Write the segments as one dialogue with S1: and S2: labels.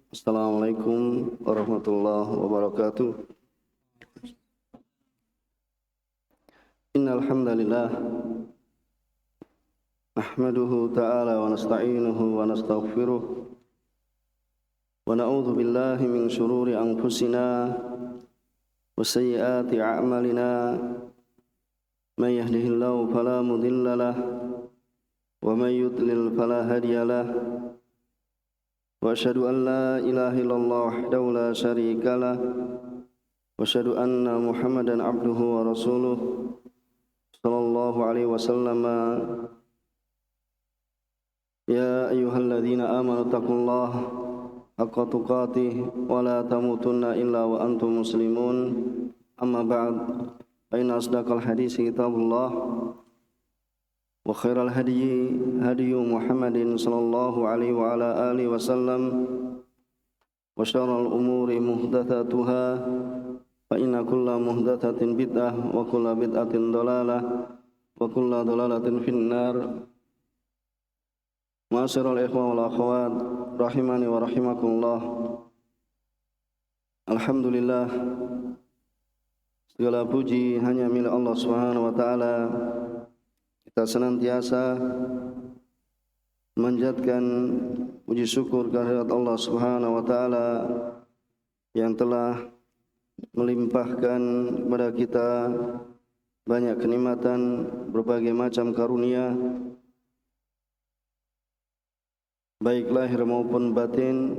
S1: Assalamualaikum warahmatullahi wabarakatuh. Innal hamdalillah nahmaduhu ta'ala wa nasta'inuhu wa nastaghfiruh wa na'udzu billahi min shururi anfusina wa sayyiati a'malina. Man yahdihillahu fala mudilla lahu wa man yudlil fala hadiya lahu. Wa asyhadu an la ilaha illallah wahdahu la syarika lah wa asyhadu anna Muhammadan abduhu wa rasuluh sallallahu alaihi wasallam. Ya ayyuhalladzina amanu taqullaha haqqa tuqatih wa la tamutunna illa wa antum muslimun. Amma ba'd, fa inna asdaqal hadits kitabullah wa khairal hadyi hadyu Muhammadin sallallahu alaihi wa ala alihi wasallam wa syarrul umuri muhdatsatuha fa inna kulla muhdatsatin bid'ah wa kulla bid'atin dhalalah wa kulla dhalalatin finnar. Ma'asyiral ikhwan wal akhwat rahimani wa rahimakumullah. Alhamdulillah, segala puji hanya milik Allah Subhanahu wa taala. Kita senantiasa memanjatkan puji syukur kehadirat Allah Subhanahu wa taala yang telah melimpahkan kepada kita banyak kenikmatan, berbagai macam karunia, baik lahir maupun batin,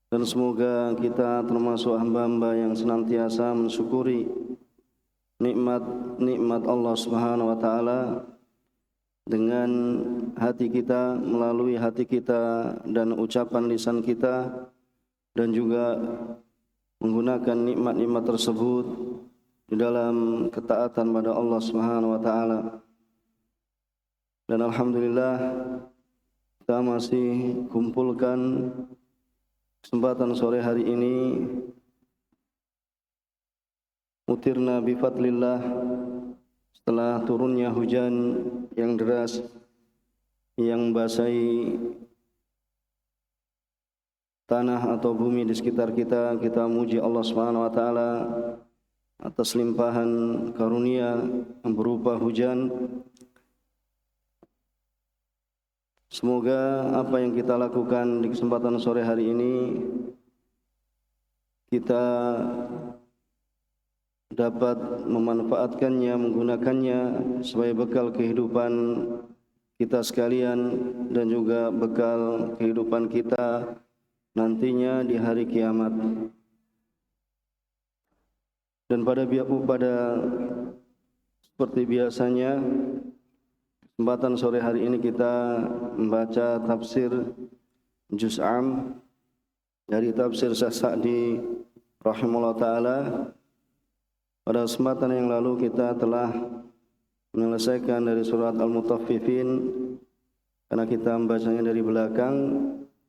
S1: dan semoga kita termasuk hamba-hamba yang senantiasa mensyukuri nikmat Allah Subhanahu wa taala dengan hati kita, melalui hati kita dan ucapan lisan kita, dan juga menggunakan nikmat-nikmat tersebut di dalam ketaatan pada Allah Subhanahu wa taala. Dan alhamdulillah kita masih kumpulkan kesempatan sore hari ini. Mutirna bifadlillah, setelah turunnya hujan yang deras yang basahi tanah atau bumi di sekitar kita, kita muji Allah Subhanahu wa taala atas limpahan karunia yang berupa hujan. Semoga apa yang kita lakukan di kesempatan sore hari ini kita dapat memanfaatkannya, menggunakannya sebagai bekal kehidupan kita sekalian dan juga bekal kehidupan kita nantinya di hari kiamat. Dan pada seperti biasanya, kesempatan sore hari ini kita membaca tafsir Juz' Am dari tafsir Syekh Sa'di rahimahullah taala. Pada kesempatan yang lalu kita telah menyelesaikan dari surat Al-Mutaffifin karena kita membacanya dari belakang,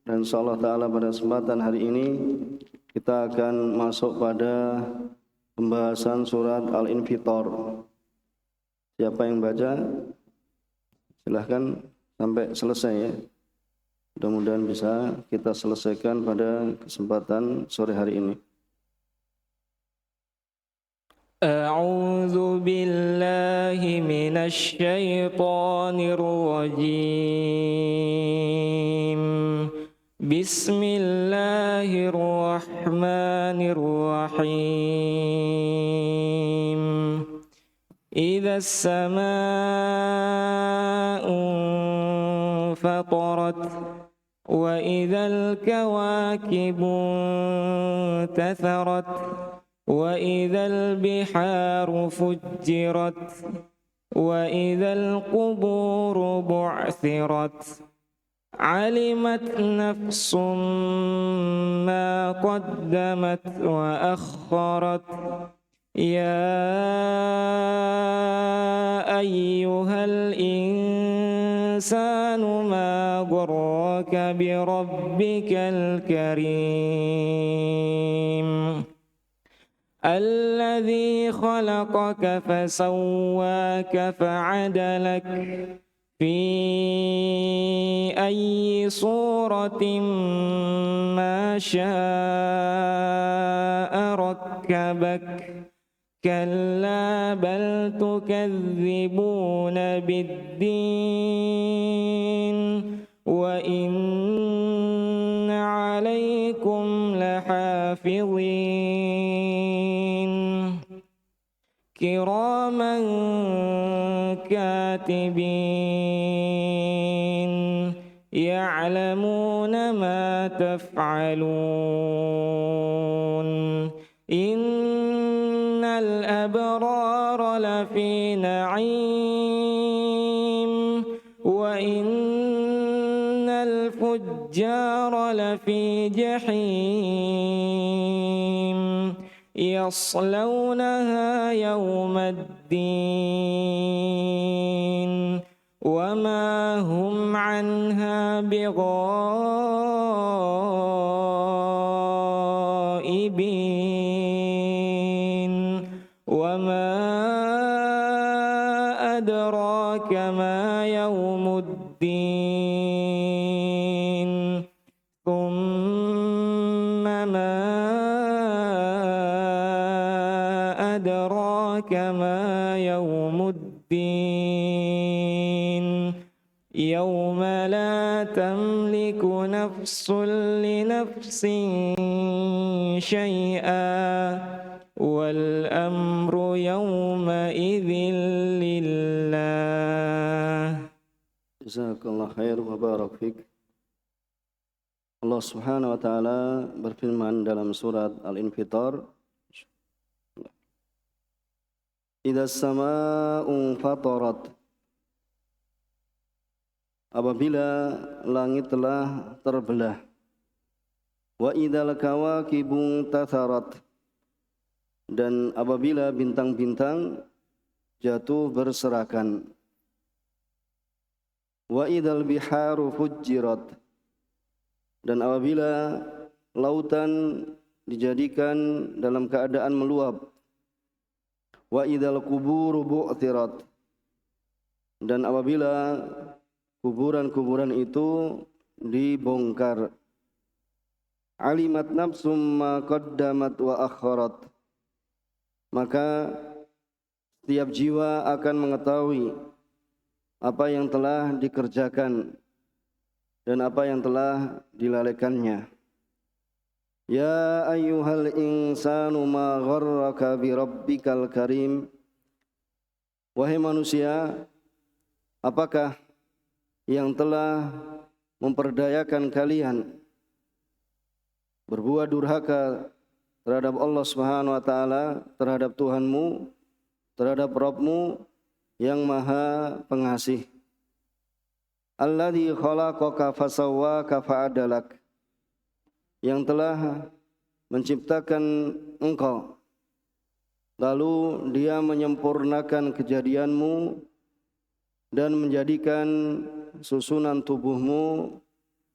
S1: dan insyaallah taala pada kesempatan hari ini kita akan masuk pada pembahasan surat Al-Infitar. Siapa yang baca? Silahkan sampai selesai ya. Mudah-mudahan bisa kita selesaikan pada kesempatan sore hari ini.
S2: أعوذ بالله من الشيطان الرجيم بسم الله الرحمن الرحيم إذا السماء انفطرت وإذا الكواكب انتثرت وإذا البحار فجرت وإذا القبور بعثرت علمت نفس ما قدمت وأخرت يا أيها الإنسان ما غرك بربك الكريم الذي خلقك فسواك فعدلك في أي صورة ما شاء ركبك كلا بل تكذبون بالدين وإن عليكم لحافظين كراما كاتبين يعلمون ما تفعلون إن الأبرار لفي نعيم وإن الفجار لفي جحيم يصلونها يوم الدين وما هم عنها بغائبين وما أدراك ما يوم الدين ثم ما أدراك ما يوم الدين يوم لا تملك نفس لنفس شيئا والأمر يومئذ لله.
S1: Jazakallah khair wa barak fik. Allah Subhanahu wa taala berfirman dalam surat Al-Infitar, Idza as-samaa'u fatarat, apabila langit telah terbelah, wa idzal kawakibu tatharat, dan apabila bintang-bintang jatuh berserakan, wa idzal biharu fujjirat, dan apabila lautan dijadikan dalam keadaan meluap, wa idzal quburu bu'thirat, dan apabila kuburan-kuburan itu dibongkar, alimat nafsum ma qaddamat wa akharat, maka setiap jiwa akan mengetahui apa yang telah dikerjakan dan apa yang telah dilalaikannya. Ya ayyuhal insanu ma gharraka bi rabbikal karim, wahai manusia, apakah yang telah memperdayakan kalian berbuat durhaka terhadap Allah Subhanahu wa taala, terhadap Tuhanmu, terhadap Rabbmu yang Maha Pengasih. Alladzi khalaqaka fasawwaka fa'adalak, yang telah menciptakan engkau, lalu Dia menyempurnakan kejadianmu dan menjadikan susunan tubuhmu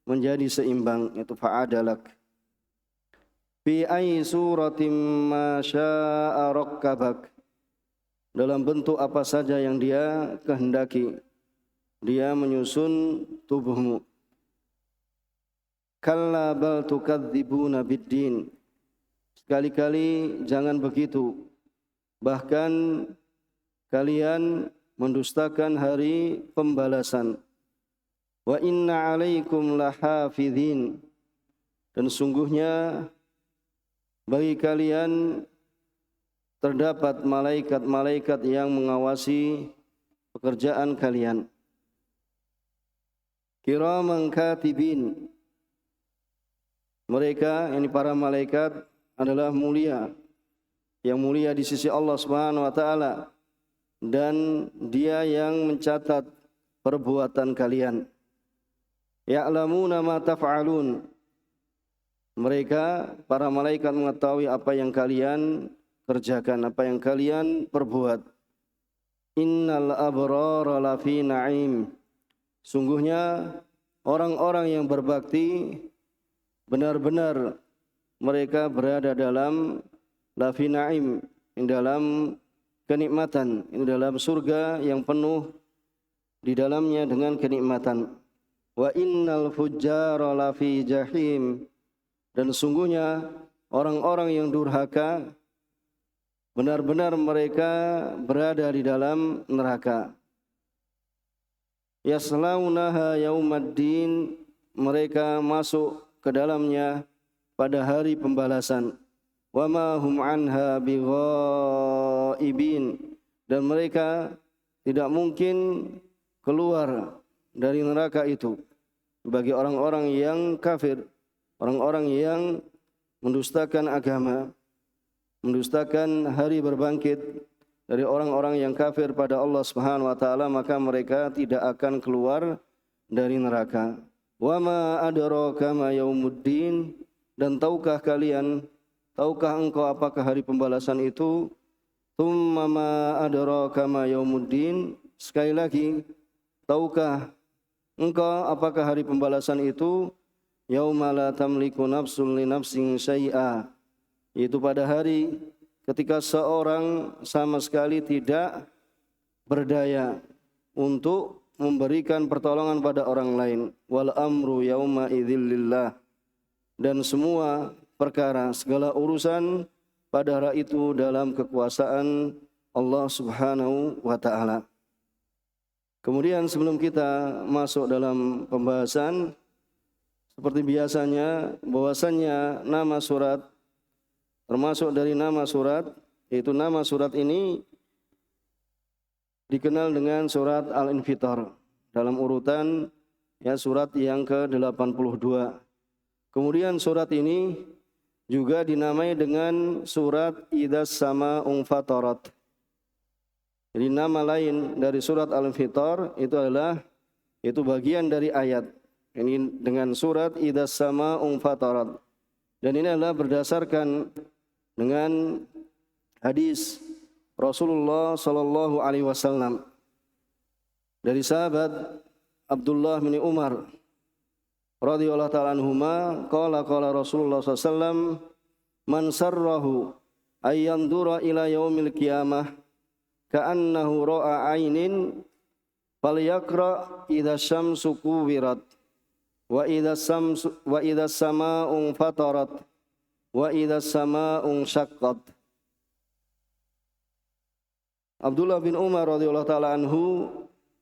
S1: menjadi seimbang, yaitu fa'adalak. Fi ayyi suratin ma syaa rakkabak, dalam bentuk apa saja yang Dia kehendaki, Dia menyusun tubuhmu. Kalla bal tukadzibuna biddin, sekali-kali jangan begitu, bahkan kalian mendustakan hari pembalasan. Wa inna alaikum lahafidhin, dan sungguhnya bagi kalian terdapat malaikat-malaikat yang mengawasi pekerjaan kalian. Kiraman katibin, mereka, ini para malaikat, adalah mulia, yang mulia di sisi Allah Subhanahu wa taala, dan Dia yang mencatat perbuatan kalian. Ya'lamuna ma taf'alun, mereka, para malaikat, mengetahui apa yang kalian kerjakan, apa yang kalian perbuat. Innal abrara lafi na'im, sungguhnya orang-orang yang berbakti benar-benar mereka berada dalam lafi na'im, dalam kenikmatan, dalam surga yang penuh di dalamnya dengan kenikmatan. Wa innal fujjara lafi jahim, dan sungguhnya orang-orang yang durhaka benar-benar mereka berada di dalam neraka. Yaslaunaha yaumaddin, mereka masuk ke dalamnya pada hari pembalasan. Wa ma hum anha bighaibin, dan mereka tidak mungkin keluar dari neraka itu. Bagi orang-orang yang kafir, orang-orang yang mendustakan agama, mendustakan hari berbangkit dari orang-orang yang kafir pada Allah Subhanahu wa taala, maka mereka tidak akan keluar dari neraka. Wa ma adraka ma yaumuddin, dan tahukah engkau apakah hari pembalasan itu? Tsumma ma adraka ma yaumuddin, sekali lagi, tahukah engkau apakah hari pembalasan itu? Yauma la tamliku nafsun li nafsin syai'a, yaitu pada hari ketika seorang sama sekali tidak berdaya untuk memberikan pertolongan pada orang lain. Wal amru yauma idzil lillah, dan semua perkara, segala urusan pada hari itu dalam kekuasaan Allah Subhanahu wa taala. Kemudian sebelum kita masuk dalam pembahasan, seperti biasanya bahwasannya nama surat, termasuk dari nama surat, yaitu nama surat ini dikenal dengan surat Al-Infitar dalam urutan surat yang ke-82. Kemudian surat ini juga dinamai dengan surat Idzas Sama'u Fatarat. Jadi nama lain dari surat Al-Infitar itu adalah bagian dari ayat. Ini dengan surat Idzas Sama'u Fatarat. Dan ini adalah berdasarkan dengan hadis Rasulullah sallallahu alaihi wasallam dari sahabat Abdullah bin Umar radhiyallahu ta'ala anhuma, qala Rasulullah sallallahu alaihi wasallam, man sarrahu ay yandura ila yaumil qiyamah ka'annahu ra'a ainin falyaqra idza syamsu kuwirat wa idza samaa'u fatarat wa idza samaa'u syaqqat. Abdullah bin Umar radhiyallahu taala anhu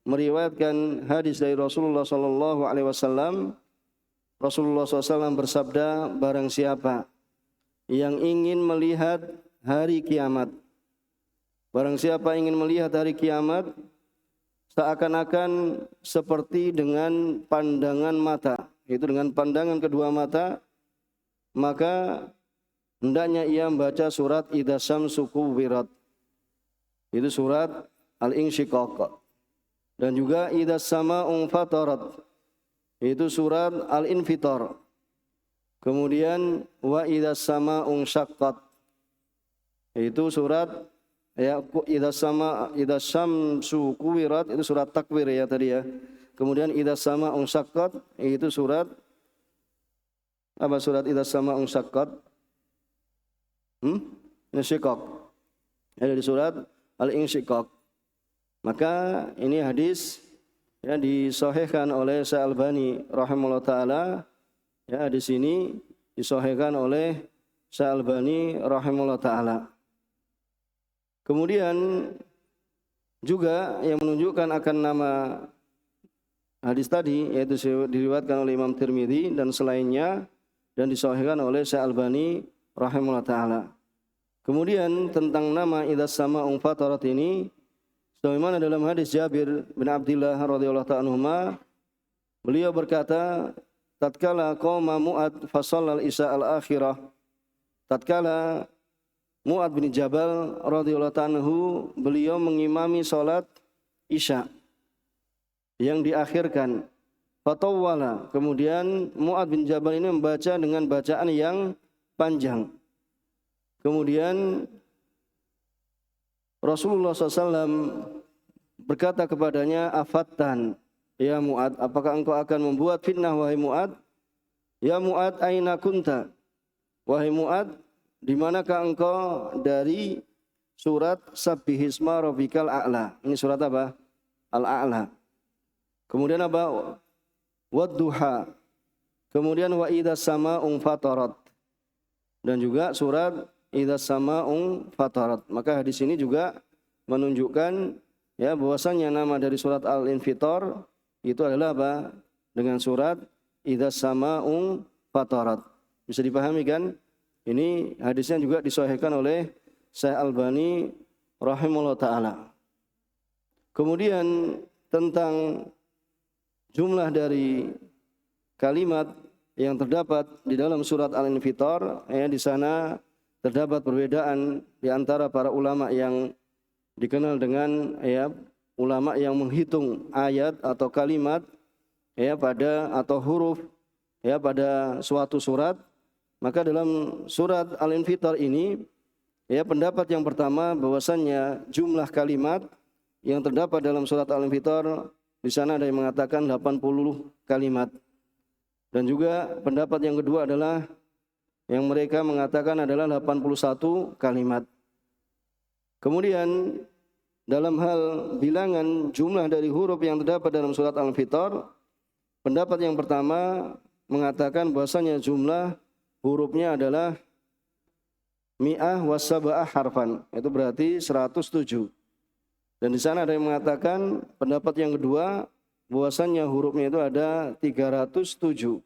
S1: meriwayatkan hadis dari Rasulullah sallallahu alaihi wasallam. Rasulullah SAW bersabda, barang siapa yang ingin melihat hari kiamat, barang siapa ingin melihat hari kiamat seakan-akan seperti dengan pandangan mata, itu dengan pandangan kedua mata, maka hendaknya ia membaca surat Idzas Syamsu Kuwirat, itu surat Al-Insyiqaq, dan juga Idzas Sama'u Fatarat, itu surat Al-Infitar. Kemudian wa idzas sama'u syaqqat, itu surat idzas syamsu kuwirat, itu surat takwir tadi ya. Kemudian idzas sama'u syaqqat, itu surat apa? Surat idzas sama'u syaqqat, Insyiqaq, ada di surat Al-Insyiqaq. Maka ini hadis disahihkan oleh Syalbani rahimahullah taala. Di sini disahihkan oleh Syalbani rahimahullah taala. Kemudian juga yang menunjukkan akan nama hadis tadi, yaitu diriwayatkan oleh Imam Tirmidzi dan selainnya, dan disahihkan oleh Syalbani rahimahullah taala. Kemudian tentang nama Idzas Sama'u Fatarat ini, sebagaimana dalam hadis Jabir bin Abdullah radhiyallahu ta'ala anhuma, beliau berkata, tatkala qama Mu'ad fa shallal isya al-akhirah, tatkala Mu'ad bin Jabal radhiyallahu ta'ala anhu, beliau mengimami salat isya yang diakhirkan, fatawwala, kemudian Mu'ad bin Jabal ini membaca dengan bacaan yang panjang. Kemudian Rasulullah SAW berkata kepadanya, afattan ya Mu'ad, apakah engkau akan membuat fitnah wahai Mu'ad? Ya Mu'ad, aina kunta? Wahai Mu'ad, di manakah engkau dari surat Sabbihisma Rabbikal A'la? Ini surat apa? Al-A'la. Kemudian apa? Wadduha. Kemudian wa idzas samaa'u fatarat. Dan juga surat idzas samaa'u fatarat. Maka hadis ini juga menunjukkan ya bahwasanya nama dari surat Al-Infitar itu adalah apa? Dengan surat idzas samaa'u fatarat. Bisa dipahami kan? Ini hadisnya juga disahihkan oleh Syekh Albani rahimahullah taala. Kemudian tentang jumlah dari kalimat yang terdapat di dalam surat Al-Infitar, ya di sana terdapat perbedaan di antara para ulama yang dikenal dengan ya ulama yang menghitung ayat atau kalimat ya pada atau huruf ya pada suatu surat. Maka dalam surat Al-Infitar ini ya pendapat yang pertama bahwasannya jumlah kalimat yang terdapat dalam surat Al-Infitar di sana ada yang mengatakan 80 kalimat. Dan juga pendapat yang kedua adalah yang mereka mengatakan adalah 81 kalimat. Kemudian dalam hal bilangan jumlah dari huruf yang terdapat dalam surat Al-Infitar, pendapat yang pertama mengatakan bahwasanya jumlah hurufnya adalah mi'ah wasaba'ah harfan, itu berarti 107. Dan di sana ada yang mengatakan pendapat yang kedua bahwasannya hurufnya itu ada 327,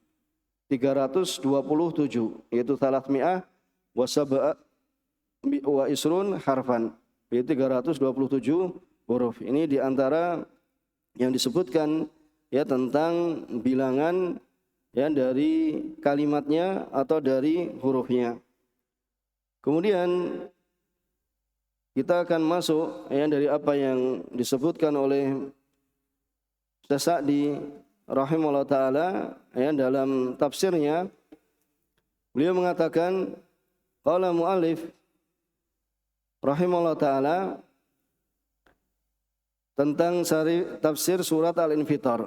S1: yaitu salasmi'ah wasaba'ah wa isrun harfan, yaitu 327 huruf. Ini di antara yang disebutkan ya tentang bilangan ya dari kalimatnya atau dari hurufnya. Kemudian kita akan masuk ya dari apa yang disebutkan oleh Syekh Sa'di rahimahullah taala ya dalam tafsirnya. Beliau mengatakan qala muallif rahimahullah taala tentang tafsir surat Al-Infitar.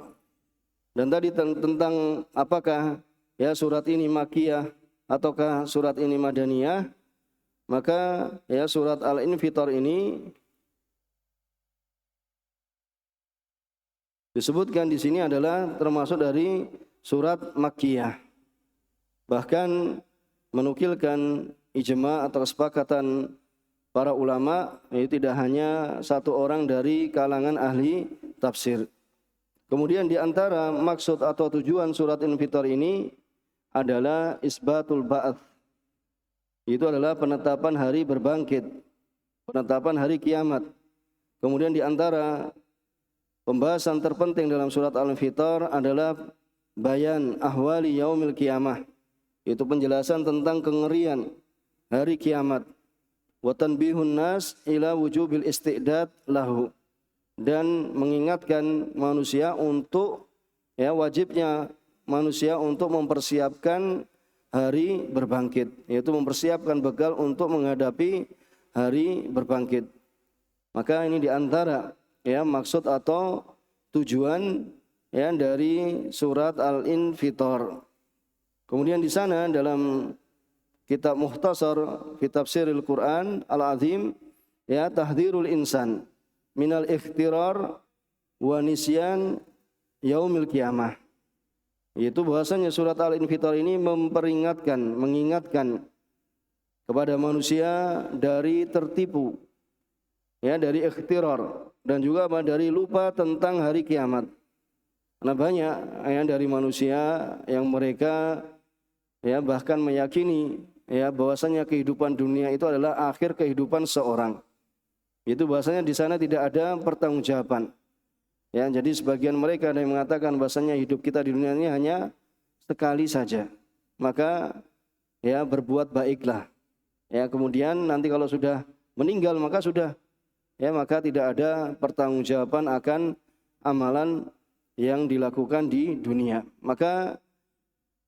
S1: Dan tadi tentang apakah ya surat ini Makkiyah ataukah surat ini Madaniyah. Maka ya surat Al-Infitar ini disebutkan di sini adalah termasuk dari surat Makkiyah. Bahkan menukilkan ijma atau kesepakatan para ulama, itu tidak hanya satu orang dari kalangan ahli tafsir. Kemudian di antara maksud atau tujuan surat Al-Infitar ini adalah isbatul ba'ats. Itu adalah penetapan hari berbangkit, penetapan hari kiamat. Kemudian di antara pembahasan terpenting dalam surat Al-Infitar adalah bayan ahwali yaumil kiamah. Itu penjelasan tentang kengerian hari kiamat. Wa tanbihun nas ila wujubil isti'dad lahu. Dan mengingatkan manusia untuk ya wajibnya manusia untuk mempersiapkan hari berbangkit, yaitu mempersiapkan bekal untuk menghadapi hari berbangkit. Maka ini diantara ya maksud atau tujuan ya dari surat Al-Infitar. Kemudian di sana dalam kitab Mukhtasar fi Tafsiril Quran Al-Azim ya tahdhirul insan minal ikhtirar wa nisyan yaumil qiyamah. Yaitu bahwasanya surat Al-Infitar ini mengingatkan kepada manusia dari tertipu ya dari ikhtirar dan juga dari lupa tentang hari kiamat. Karena banyak ya dari manusia yang mereka ya bahkan meyakini ya bahwasanya kehidupan dunia itu adalah akhir kehidupan seorang. Itu bahwasanya di sana tidak ada pertanggungjawaban. Ya, jadi sebagian mereka ada yang mengatakan bahwasanya hidup kita di dunia ini hanya sekali saja. Maka ya berbuat baiklah. Ya, kemudian nanti kalau sudah meninggal maka sudah ya maka tidak ada pertanggungjawaban akan amalan yang dilakukan di dunia. Maka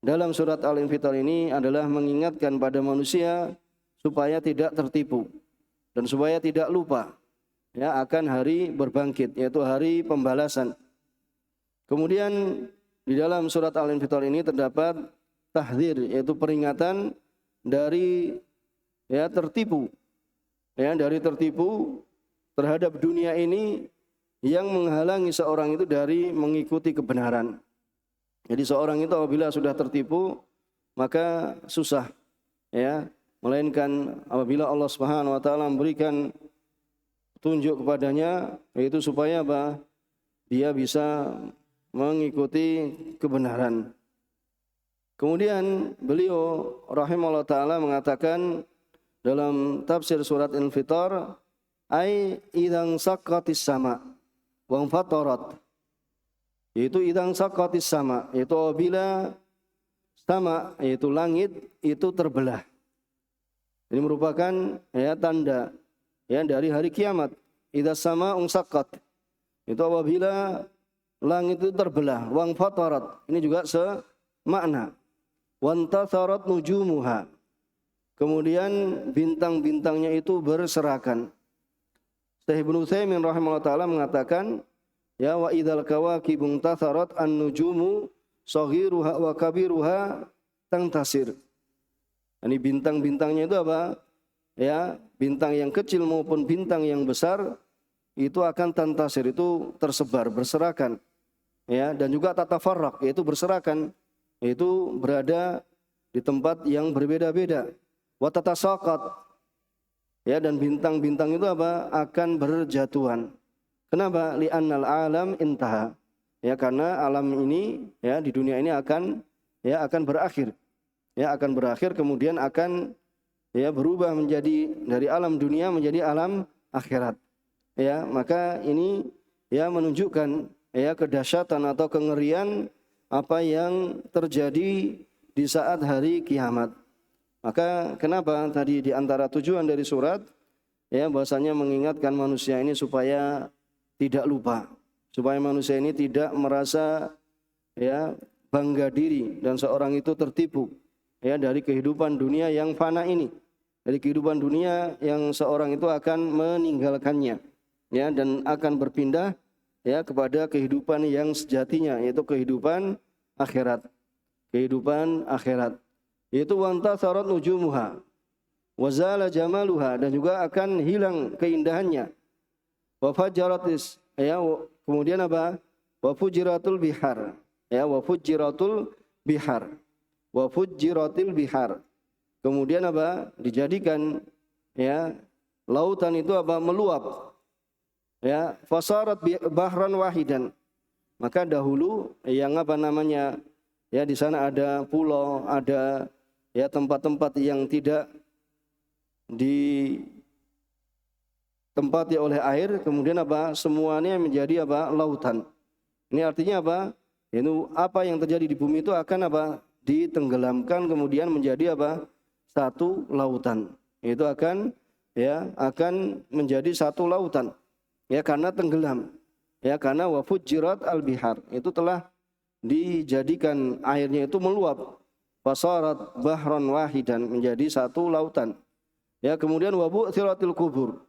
S1: dalam surat Al-Infitar ini adalah mengingatkan pada manusia supaya tidak tertipu dan supaya tidak lupa ya akan hari berbangkit, yaitu hari pembalasan. Kemudian di dalam surat Al-Infitar ini terdapat tahdzir, yaitu peringatan dari ya tertipu, ya dari tertipu terhadap dunia ini yang menghalangi seorang itu dari mengikuti kebenaran. Jadi seorang itu apabila sudah tertipu maka susah, ya, melainkan apabila Allah Subhanahu wa taala memberikan tunjuk kepadanya, yaitu supaya apa? Dia bisa mengikuti kebenaran. Kemudian beliau rahimahullah taala mengatakan dalam tafsir surat Al-Infitar, ai idzan saqqatis sama wa fatarat, yaitu idzan saqqatis sama, yaitu apabila sama, yaitu langit itu terbelah. Ini merupakan ya tanda ya dari hari kiamat. Idza sama unsaqqat, itu apabila langit itu terbelah. Wang fatarat, ini juga semakna. Wantatharat nujumuha, kemudian bintang-bintangnya itu berserakan. Syekh Ibnu Utsaimin rahimahullah taala mengatakan, ya wa idzal kawakibun tatharat an-nujumu saghiruha wa kabiruha tangtasir. Ini bintang-bintangnya itu apa? Ya, bintang yang kecil maupun bintang yang besar itu akan tantasir, itu tersebar, berserakan. Ya, dan juga tatafarraq, yaitu berserakan, yaitu berada di tempat yang berbeda-beda. Wa tatasaqat, ya, dan bintang-bintang itu apa? Akan berjatuhan. Kenapa? Li'annal alam intaha. Ya, karena alam ini ya di dunia ini akan berakhir. Ya, akan berakhir, kemudian akan ya berubah menjadi dari alam dunia menjadi alam akhirat. Ya, maka ini ya menunjukkan ya kedahsyatan atau kengerian apa yang terjadi di saat hari kiamat. Maka kenapa tadi di antara tujuan dari surat ya bahwasanya mengingatkan manusia ini supaya tidak lupa, supaya manusia ini tidak merasa ya bangga diri dan seorang itu tertipu ya dari kehidupan dunia yang fana ini, dari kehidupan dunia yang seorang itu akan meninggalkannya ya dan akan berpindah ya kepada kehidupan yang sejatinya, yaitu kehidupan akhirat. Kehidupan akhirat. Yaitu wantatharat nujumuha wa zala jamaluha, dan juga akan hilang keindahannya. Wa fajaratis ya, kemudian apa? Wa fujiratul bihar. Ya, wa fujiratul bihar. Wa fujiratil bihar. Kemudian apa? Dijadikan ya lautan itu apa? Meluap. Ya, fasarat bahran wahidan. Maka dahulu yang apa namanya? Ya, di sana ada pulau, ada ya tempat-tempat yang tidak ditempati oleh air, kemudian apa? Semuanya menjadi apa? Lautan. Ini artinya apa? Itu apa yang terjadi di bumi itu akan apa? Ditenggelamkan kemudian menjadi apa? Satu lautan. Itu akan menjadi satu lautan. Ya, karena tenggelam. Ya, karena wa fujirat al-bihar, itu telah dijadikan airnya itu meluap. Fasarat bahran wahidan, menjadi satu lautan. Ya, kemudian wa bu'thiratil kubur.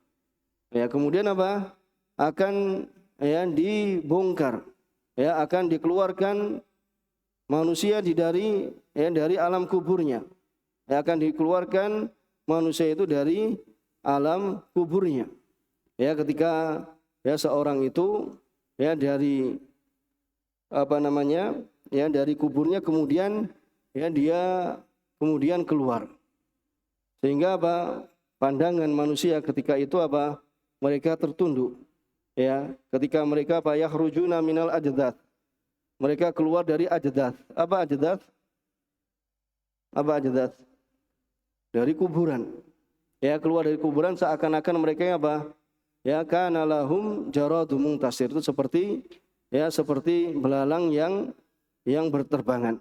S1: Ya, kemudian apa? Akan ya dibongkar. Ya, akan dikeluarkan manusia dari alam kuburnya. Ya, akan dikeluarkan manusia itu dari alam kuburnya. Ya, ketika ya seorang itu ya dari dari kuburnya kemudian ya dia kemudian keluar. Sehingga apa? Pandangan manusia ketika itu apa? Mereka tertunduk. Ya, ketika mereka apa? Yakhrujuna minal ajdath. Mereka keluar dari ajdath. Apa ajdath? Apa ajdath? Dari kuburan. Ya, keluar dari kuburan seakan-akan mereka apa? Ya, kana lahum jaradum muntasir, itu seperti belalang yang berterbangan.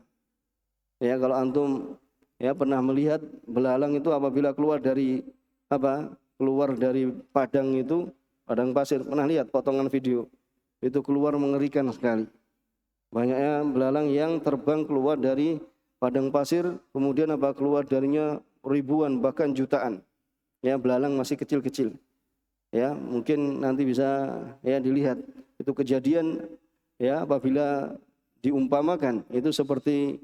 S1: Ya, kalau antum ya pernah melihat belalang itu apabila keluar dari padang itu, padang pasir, pernah lihat potongan video itu, keluar mengerikan sekali. Banyaknya belalang yang terbang keluar dari padang pasir, kemudian keluar darinya ribuan bahkan jutaan. Ya, belalang masih kecil-kecil. Ya, mungkin nanti bisa ya dilihat itu kejadian ya apabila diumpamakan itu seperti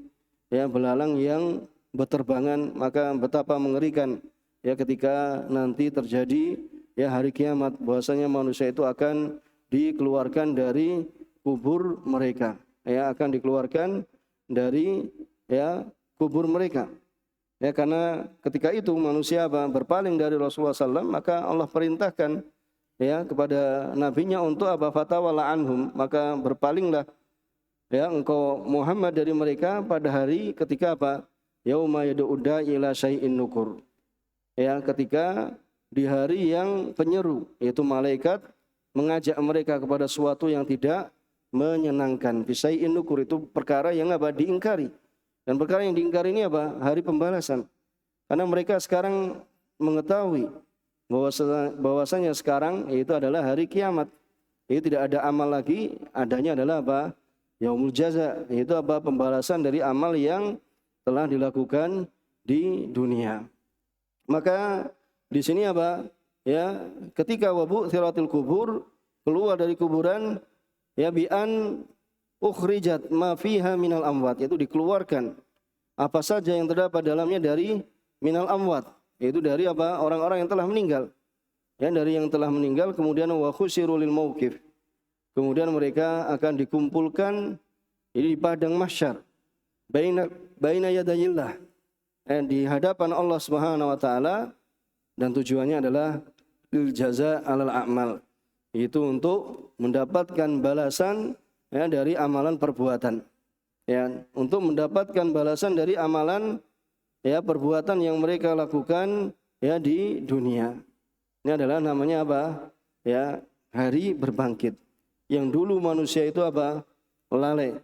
S1: ya belalang yang berterbangan, maka betapa mengerikan ya ketika nanti terjadi ya hari kiamat, bahwasanya manusia itu akan dikeluarkan dari kubur mereka. Ya, akan dikeluarkan dari kubur mereka. Ya, karena ketika itu manusia berpaling dari Rasulullah SAW, maka Allah perintahkan kepada nabinya untuk fatawalla anhum, maka berpalinglah engkau Muhammad dari mereka pada hari ketika yauma yad'u da'i ila syai'in nukur. Ketika di hari yang penyeru, yaitu malaikat mengajak mereka kepada sesuatu yang tidak menyenangkan. Bisyai'in nukur itu perkara yang diingkari. Dan perkara yang diingkari ini hari pembalasan. Karena mereka sekarang mengetahui bahwasanya sekarang itu adalah hari kiamat. Itu tidak ada amal lagi, adanya adalah yaumul jaza, yaitu pembalasan dari amal yang telah dilakukan di dunia. Maka di sini ketika wabu thiratil kubur, keluar dari kuburan, bi'an ukhrijat ma fiha minal amwat, yaitu dikeluarkan apa saja yang terdapat dalamnya dari minal amwat, yaitu dari orang-orang yang telah meninggal. Dari yang telah meninggal, kemudian wa khusyiru lil mauqif. Kemudian mereka akan dikumpulkan di padang mahsyar baina yadayillah, di hadapan Allah Subhanahu wa taala, dan tujuannya adalah lil jaza alal a'mal, itu untuk mendapatkan balasan dari amalan perbuatan. Untuk mendapatkan balasan dari amalan perbuatan yang mereka lakukan di dunia. Ini adalah namanya hari berbangkit. Yang dulu manusia itu lalai,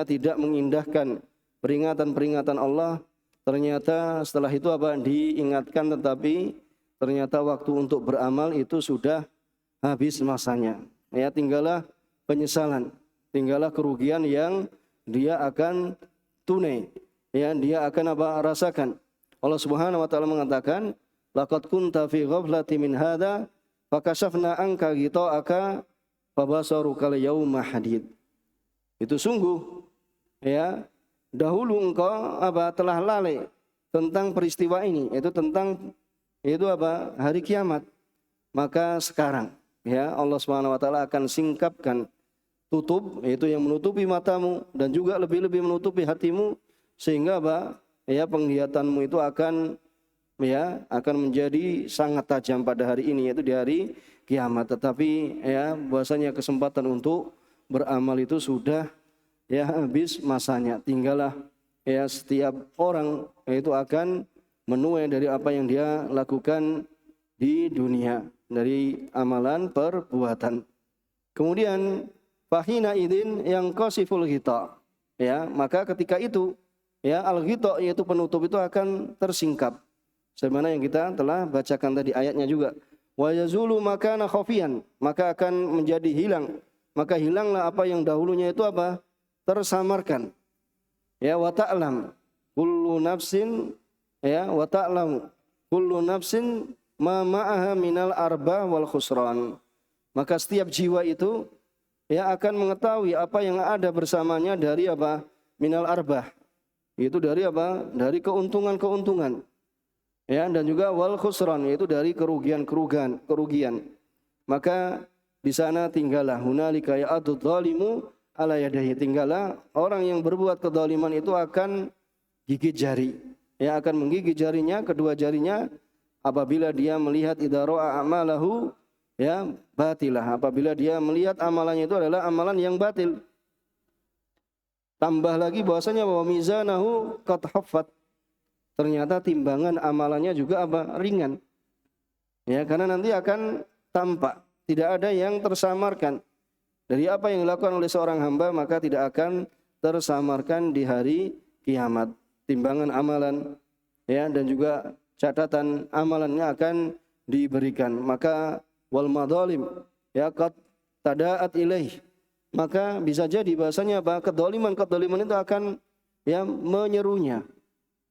S1: tidak mengindahkan peringatan-peringatan Allah. Ternyata setelah itu diingatkan, tetapi ternyata waktu untuk beramal itu sudah habis masanya. Tinggallah penyesalan, tinggallah kerugian yang dia akan tunai, dia akan rasakan. Allah Subhanahu wa taala mengatakan, laqad kunta fi ghaflatin min hadza fakashafna anka ghita'aka fabasaruka al-yawma hadid. Itu sungguh dahulu engkau telah lalai tentang peristiwa ini, itu tentang hari kiamat. Maka sekarang Allah Subhanahu wa taala akan singkapkan tutup, yaitu yang menutupi matamu dan juga lebih-lebih menutupi hatimu, sehingga penglihatanmu itu akan menjadi sangat tajam pada hari ini, yaitu di hari kiamat. Tetapi bahwasanya kesempatan untuk beramal itu sudah habis masanya. Tinggallah setiap orang itu akan menuai dari apa yang dia lakukan di dunia, dari amalan perbuatan. Kemudian fahina idin yang qasiful ghita, maka ketika itu al-ghita, yaitu penutup, itu akan tersingkap. Sebagaimana yang kita telah bacakan tadi ayatnya juga. Wa yazulu makana khafiyan, maka akan menjadi hilang. Maka hilanglah apa yang dahulunya itu tersamarkan. Wa ta'lam kullu nafsin wa ta'lam kullu nafsin ma ma'aha minal arba wal khusran. Maka setiap jiwa itu akan mengetahui apa yang ada bersamanya dari minal arbah, itu dari dari keuntungan-keuntungan, dan juga wal khusran, yaitu dari kerugian. Maka di sana tinggallah hunalika ya'adud zalimu ala yadayhi, tinggallah orang yang berbuat kedzaliman itu akan gigit jari, akan menggigit jarinya, kedua jarinya, apabila dia melihat idza ra'a a'malahu batilah, apabila dia melihat amalannya itu adalah amalan yang batil. Tambah lagi bahwasanya bahwa mizanahu qad haffat, ternyata timbangan amalannya juga ringan. Karena nanti akan tampak tidak ada yang tersamarkan dari apa yang dilakukan oleh seorang hamba, maka tidak akan tersamarkan di hari kiamat. Timbangan amalan dan juga catatan amalannya akan diberikan. Maka wal madzalim qad tada'at ilaih, maka bisa jadi bahasanya kedzaliman itu akan menyerunya.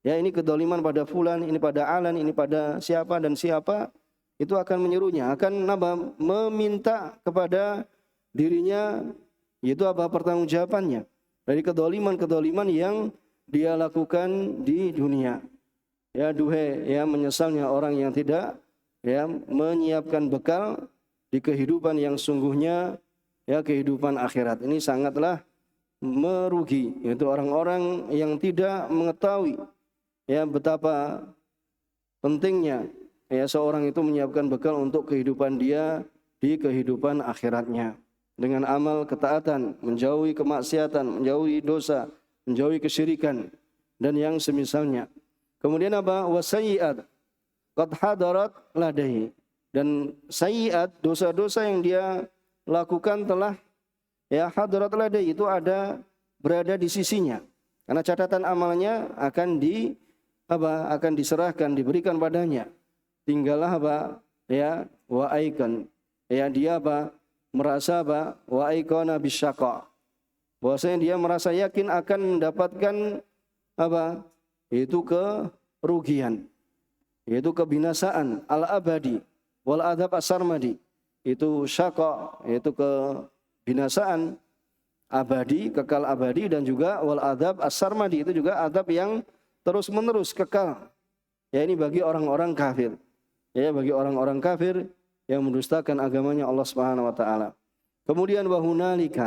S1: Ini kedzaliman pada fulan, ini pada alan, ini pada siapa dan siapa, itu akan menyerunya, akan meminta kepada dirinya, yaitu pertanggungjawabannya dari kedzaliman yang dia lakukan di dunia. Duhai menyesalnya orang yang tidak menyiapkan bekal di kehidupan yang sungguhnya ya kehidupan akhirat. Ini sangatlah merugi, yaitu orang-orang yang tidak mengetahui ya betapa pentingnya ya seorang itu menyiapkan bekal untuk kehidupan dia di kehidupan akhiratnya dengan amal ketaatan, menjauhi kemaksiatan, menjauhi dosa, menjauhi kesyirikan dan yang semisalnya. Kemudian apa? Wasayyi'at qad hadarat ladaihi, dan sayyi'at, dosa-dosa yang dia lakukan telah ya hadarat ladaihi, itu berada di sisinya. Karena catatan amalnya akan diserahkan, diberikan padanya. Tinggallah ya wa aikan, ya dia merasa wa aikana bisyaqa, bahwasanya dia merasa yakin akan mendapatkan itu kerugian, yaitu kebinasaan al-abadi wal adab as-sarmadi. Itu syaqa, yaitu kebinasaan abadi, kekal abadi, dan juga wal adab as-sarmadi, itu juga adab yang terus menerus kekal. Ya, ini bagi orang-orang kafir. Ya, bagi orang-orang kafir yang mendustakan agamanya Allah Subhanahu wa taala. Kemudian wa hunalika,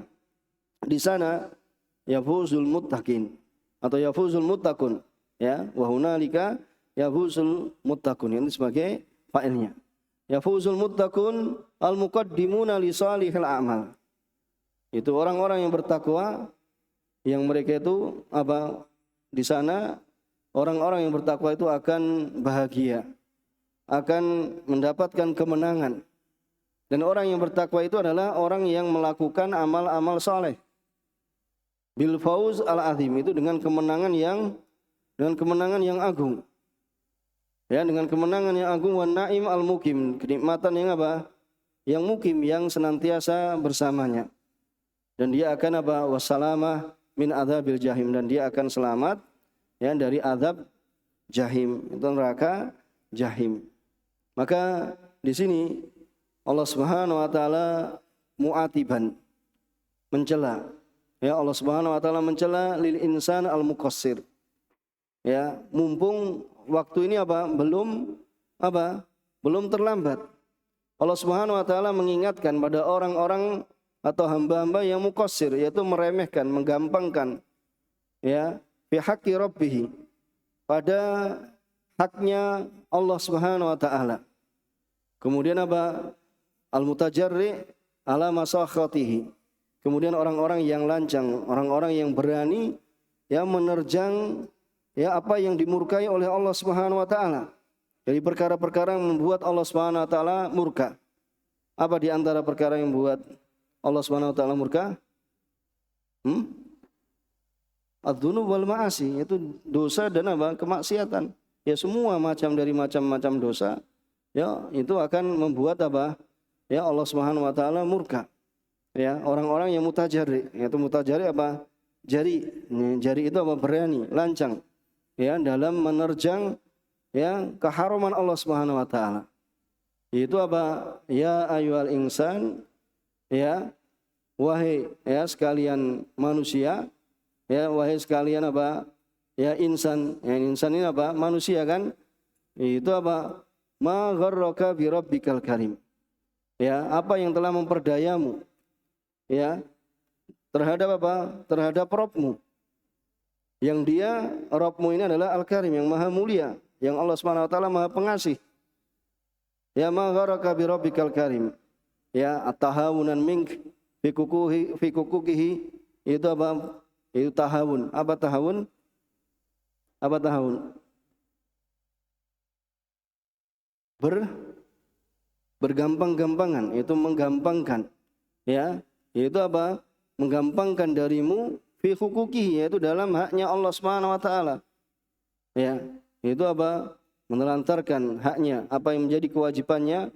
S1: di sana yafuzul muttaqin atau yafuzul muttaqun, ya, wa hunalika yafuzul muttaqun, ini sebagai fa'ilnya. Yafuzul muttaqun al muqaddimuna li salihil a'mal. Itu orang-orang yang bertakwa, yang mereka itu di sana orang-orang yang bertakwa itu akan bahagia, akan mendapatkan kemenangan. Dan orang yang bertakwa itu adalah orang yang melakukan amal-amal saleh. Bil fauz al-azim, itu dengan kemenangan yang agung. Ya, dengan kemenangan yang agung, wan naim al-mukim, kenikmatan yang yang mukim, yang senantiasa bersamanya. Dan dia akan wassalamah min adzabil jahim, dan dia akan selamat ya dari azab jahim, itu neraka jahim. Maka di sini Allah Subhanahu wa taala mu'atiban, mencela. Ya, Allah Subhanahu wa taala mencela lil insan al muqassir. Ya, mumpung waktu ini belum terlambat. Allah Subhanahu wa taala mengingatkan pada orang-orang atau hamba-hamba yang muqassir, yaitu meremehkan, menggampangkan ya fi haqqi rabbih, pada haknya Allah Subhanahu wa taala. Kemudian al-mutajarri ala masakhatihi. Kemudian orang-orang yang lancang, orang-orang yang berani ya menerjang ya apa yang dimurkai oleh Allah Subhanahu wa taala. Jadi perkara-perkara yang membuat Allah Subhanahu wa taala murka. Apa di antara perkara yang membuat Allah Subhanahu wa taala murka? Adzunub wal ma'asi, itu dosa dan kemaksiatan. Ya, semua macam dosa ya itu akan membuat ya Allah Subhanahu wa taala murka. Ya, orang-orang yang mutajarri, yaitu mutajarri jari itu berani, lancang ya dalam menerjang ya keharuman Allah Subhanahu wa taala. Itu ya ayyuhal insan, ya wahai ya sekalian manusia, ya wahai sekalian ya insan. Ya, insan ini manusia kan. Itu ma gharraka bi rabbikal karim. Ya, apa yang telah memperdayamu ya terhadap terhadap Rabbmu, yang dia Rabbmu ini adalah Al-Karim, yang maha mulia, yang Allah Subhanahu wa taala maha pengasih. Ya, ma gharraka bi rabbikal karim. Ya, at-tahawunan mink fi kukukihi, itu itu tahawun. Apa tahawun? Bergampang-gampangan, itu menggampangkan. Ya, itu menggampangkan darimu fi hukukihi, yaitu dalam haknya Allah Subhanahu wa taala. Ya, itu menelantarkan haknya, apa yang menjadi kewajibannya,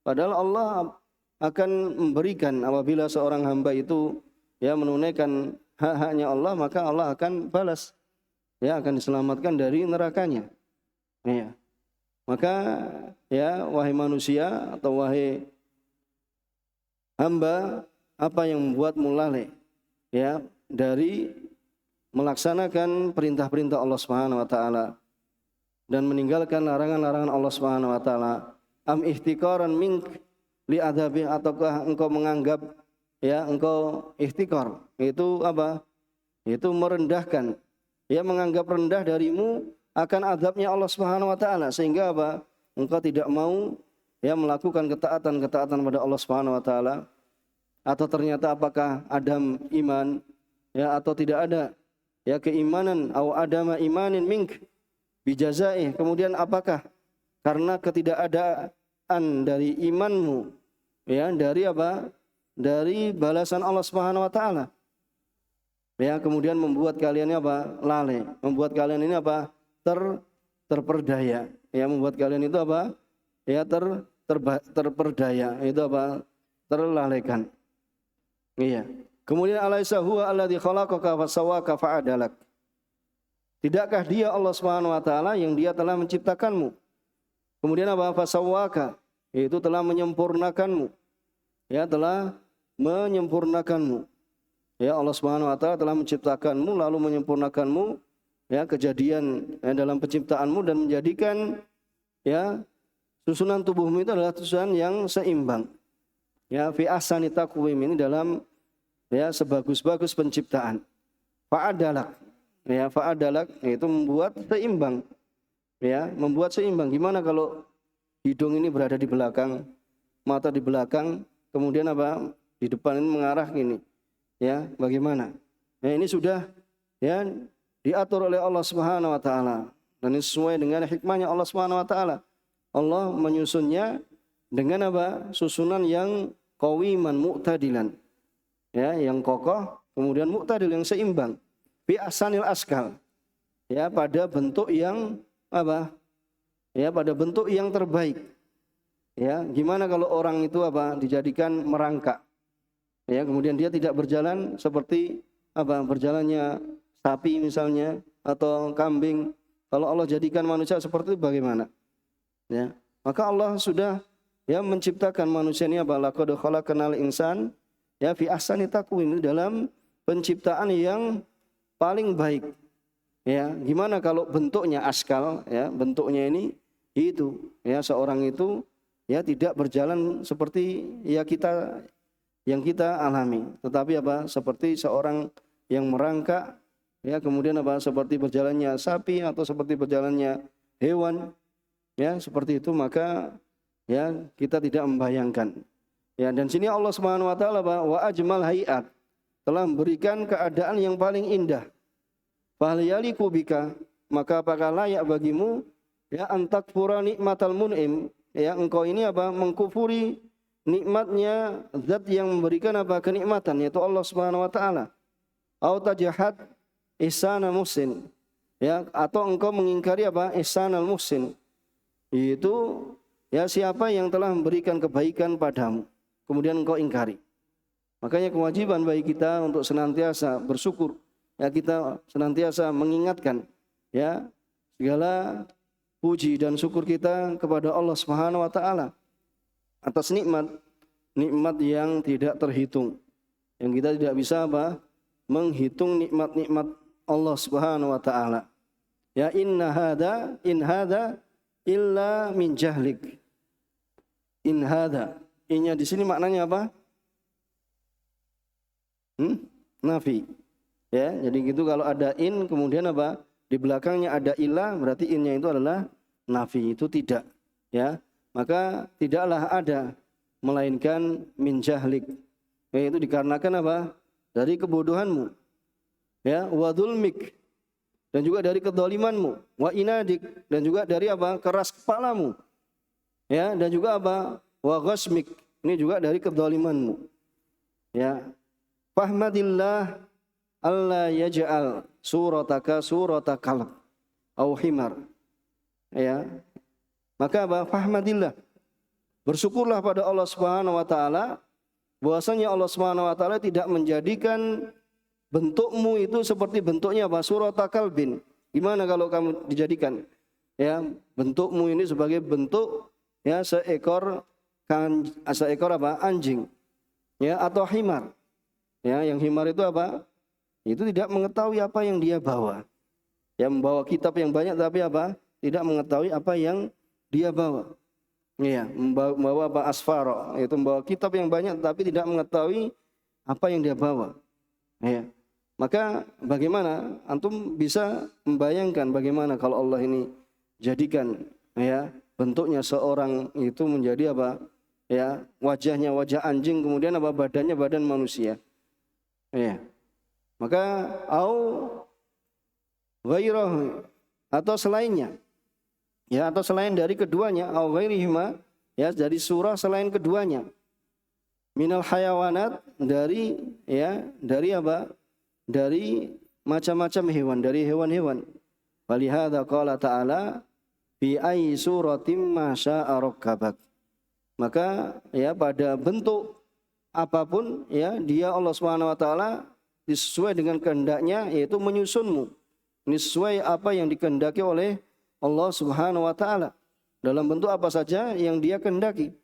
S1: padahal Allah akan memberikan apabila seorang hamba itu ya menunaikan hak-haknya Allah, maka Allah akan balas. Ya, akan diselamatkan dari nerakanya. Ya. Maka ya wahai manusia atau wahai hamba, apa yang membuatmu lalai ya dari melaksanakan perintah-perintah Allah Subhanahu wa taala dan meninggalkan larangan-larangan Allah Subhanahu wa taala? Am ihtiqaran mink li adzabi, ataukah engkau menganggap ya engkau ihtikar, itu apa? Itu merendahkan, ya menganggap rendah darimu akan azabnya Allah Subhanahu wa taala, sehingga apa? Engkau tidak mau ya melakukan ketaatan pada Allah Subhanahu wa taala, atau ternyata apakah Adam iman ya atau tidak ada ya keimanan, au adama imanin mink bijazaih, kemudian apakah karena ketidakadaan dari imanmu ya dari apa? Dari balasan Allah Subhanahu wa taala. Ya, kemudian membuat kalian ini apa? Lalai, membuat kalian ini apa? Terperdaya. Ya, membuat kalian itu apa? Ya, terperdaya. Itu apa? Terlalaikan. Iya. Kemudian alaisa huwa alladzi khalaqaka fasawwaka fa'adalak. Tidakkah dia Allah Subhanahu wa taala yang dia telah menciptakanmu? Kemudian apa? Fasawwaka, yaitu telah menyempurnakanmu. Ya, telah menyempurnakanmu. Ya, Allah Subhanahu wa taala telah menciptakanmu lalu menyempurnakanmu ya kejadian ya, dalam penciptaanmu dan menjadikan ya susunan tubuhmu itu adalah susunan yang seimbang. Ya, fi ahsani taqwim, ini dalam ya sebagus-bagus penciptaan. Fa'adalak. Ya, fa'adalak itu membuat seimbang. Ya, membuat seimbang. Gimana kalau hidung ini berada di belakang, mata di belakang, kemudian apa? Di depan ini mengarah gini. Ya, bagaimana? Ya, ini sudah ya diatur oleh Allah Subhanahu wa taala dan ini sesuai dengan hikmahnya Allah Subhanahu wa taala. Allah menyusunnya dengan apa? Susunan yang qawiman mu'tadilan. Ya, yang kokoh, kemudian mu'tadil, yang seimbang. Bi ahsanil askal. Ya, pada bentuk yang apa? Ya, pada bentuk yang terbaik. Ya, gimana kalau orang itu apa? Dijadikan merangkak. Ya, kemudian dia tidak berjalan seperti apa? Berjalannya sapi misalnya atau kambing. Kalau Allah jadikan manusia seperti itu bagaimana? Ya, maka Allah sudah ya menciptakan manusia ini apa? Laqad khalaqnal insan ya fi ahsani taqwim, dalam penciptaan yang paling baik. Ya, gimana kalau bentuknya askal ya, bentuknya ini itu ya seorang itu ya tidak berjalan seperti ya kita yang kita alami, tetapi apa? Seperti seorang yang merangkak, ya kemudian apa? Seperti berjalannya sapi atau seperti berjalannya hewan, ya seperti itu, maka ya kita tidak membayangkan. Ya, dan sini Allah Subhanahu wa taala wa ajmal hayat, telah memberikan keadaan yang paling indah. Fahal yaliku bika, maka apakah layak bagimu ya antakfura nikmatal mun'im, ya engkau ini apa? Mengkufuri nikmatnya zat yang memberikan apa? Kenikmatan, yaitu Allah Subhanahu wa taala. Au tajahad ihsanal muhsin, ya atau engkau mengingkari apa? Ihsanal muhsin. Itu ya siapa yang telah memberikan kebaikan padamu, kemudian engkau ingkari. Makanya kewajiban bagi kita untuk senantiasa bersyukur. Ya, kita senantiasa mengingatkan ya segala puji dan syukur kita kepada Allah Subhanahu wa taala atas nikmat yang tidak terhitung, yang kita tidak bisa apa? Menghitung nikmat-nikmat Allah Subhanahu wa taala. Ya, in hada illa min jahlik. In hada, innya di sini maknanya apa? Nafi. Ya, jadi gitu, kalau ada in kemudian apa? Di belakangnya ada ilah, berarti innya itu adalah nafi, itu tidak. Ya. Maka tidaklah ada melainkan min jahlik. Yaitu dikarenakan apa? Dari kebodohanmu. Ya, wa dzulmik, dan juga dari kedolimanmu, wa inadik, dan juga dari apa? Keras kepalamu. Ya, dan juga apa? Wa ghasmik, ini juga dari kedolimanmu. Ya. Fahmadillah alla yaj'al surataka surata kalb au himar. Ya. Maka apa? Fahmadillah. Bersyukurlah pada Allah Subhanahu wa taala bahwasanya Allah Subhanahu wa taala tidak menjadikan bentukmu itu seperti bentuknya apa? Surata kalbin. Gimana kalau kamu dijadikan ya bentukmu ini sebagai bentuk ya seekor apa? Anjing. Ya, atau himar. Ya, yang himar itu apa? Itu tidak mengetahui apa yang dia bawa. Ya, membawa kitab yang banyak tapi apa? Tidak mengetahui apa yang dia bawa. Iya, membawa apa? Asfaro, itu membawa kitab yang banyak tapi tidak mengetahui apa yang dia bawa. Ya. Maka bagaimana antum bisa membayangkan bagaimana kalau Allah ini jadikan ya bentuknya seorang itu menjadi apa? Ya, wajahnya wajah anjing, kemudian apa badannya badan manusia. Ya. Maka ghairah atau selainnya. Ya, atau selain dari keduanya, au ghairihima, ya, dari surah selain keduanya. Minal hayawanat, dari apa? Dari macam-macam hewan, dari hewan-hewan. Walihada qala ta'ala bi ayyi suratim ma syaa rakkabak. Maka ya pada bentuk apapun ya dia Allah Subhanahu wa taala sesuai dengan kehendaknya yaitu menyusunmu. Ini sesuai apa yang dikehendaki oleh Allah Subhanahu wa taala. Dalam bentuk apa saja yang dia kehendaki.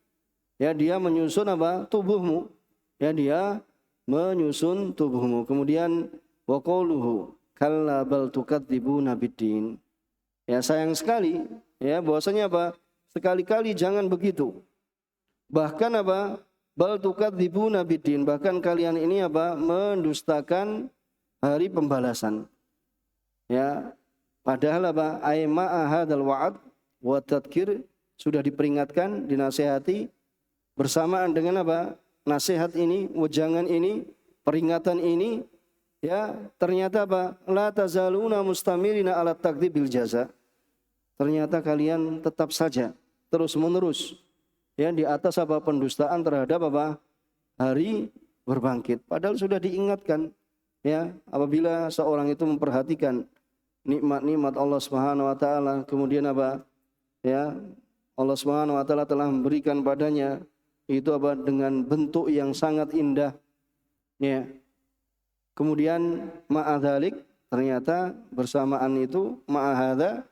S1: Ya dia menyusun apa? Tubuhmu. Ya dia menyusun tubuhmu. Kemudian wa qauluhu kalla bal tukadzibuna biddin. Ya sayang sekali ya bahwasanya apa? Sekali-kali jangan begitu. Bahkan apa? Bal tukadzibuna biddin, bahkan kalian ini apa? Mendustakan hari pembalasan. Ya, padahal apa? Aima hadzal wa'ad wa tadhkir, sudah diperingatkan, dinasihati bersamaan dengan apa? Nasihat ini, wejangan ini, peringatan ini, ya, ternyata apa? La tazaluna mustamirina ala takdzibil jaza. Ternyata kalian tetap saja terus-menerus ya di atas apa pendustaan terhadap apa hari berbangkit. Padahal sudah diingatkan ya apabila seorang itu memperhatikan nikmat-nikmat Allah Subhanahu wa taala, kemudian apa ya Allah Subhanahu wa taala telah memberikan padanya itu apa dengan bentuk yang sangat indah ya. Kemudian ma'adzalik, ternyata bersamaan itu ma'ahadza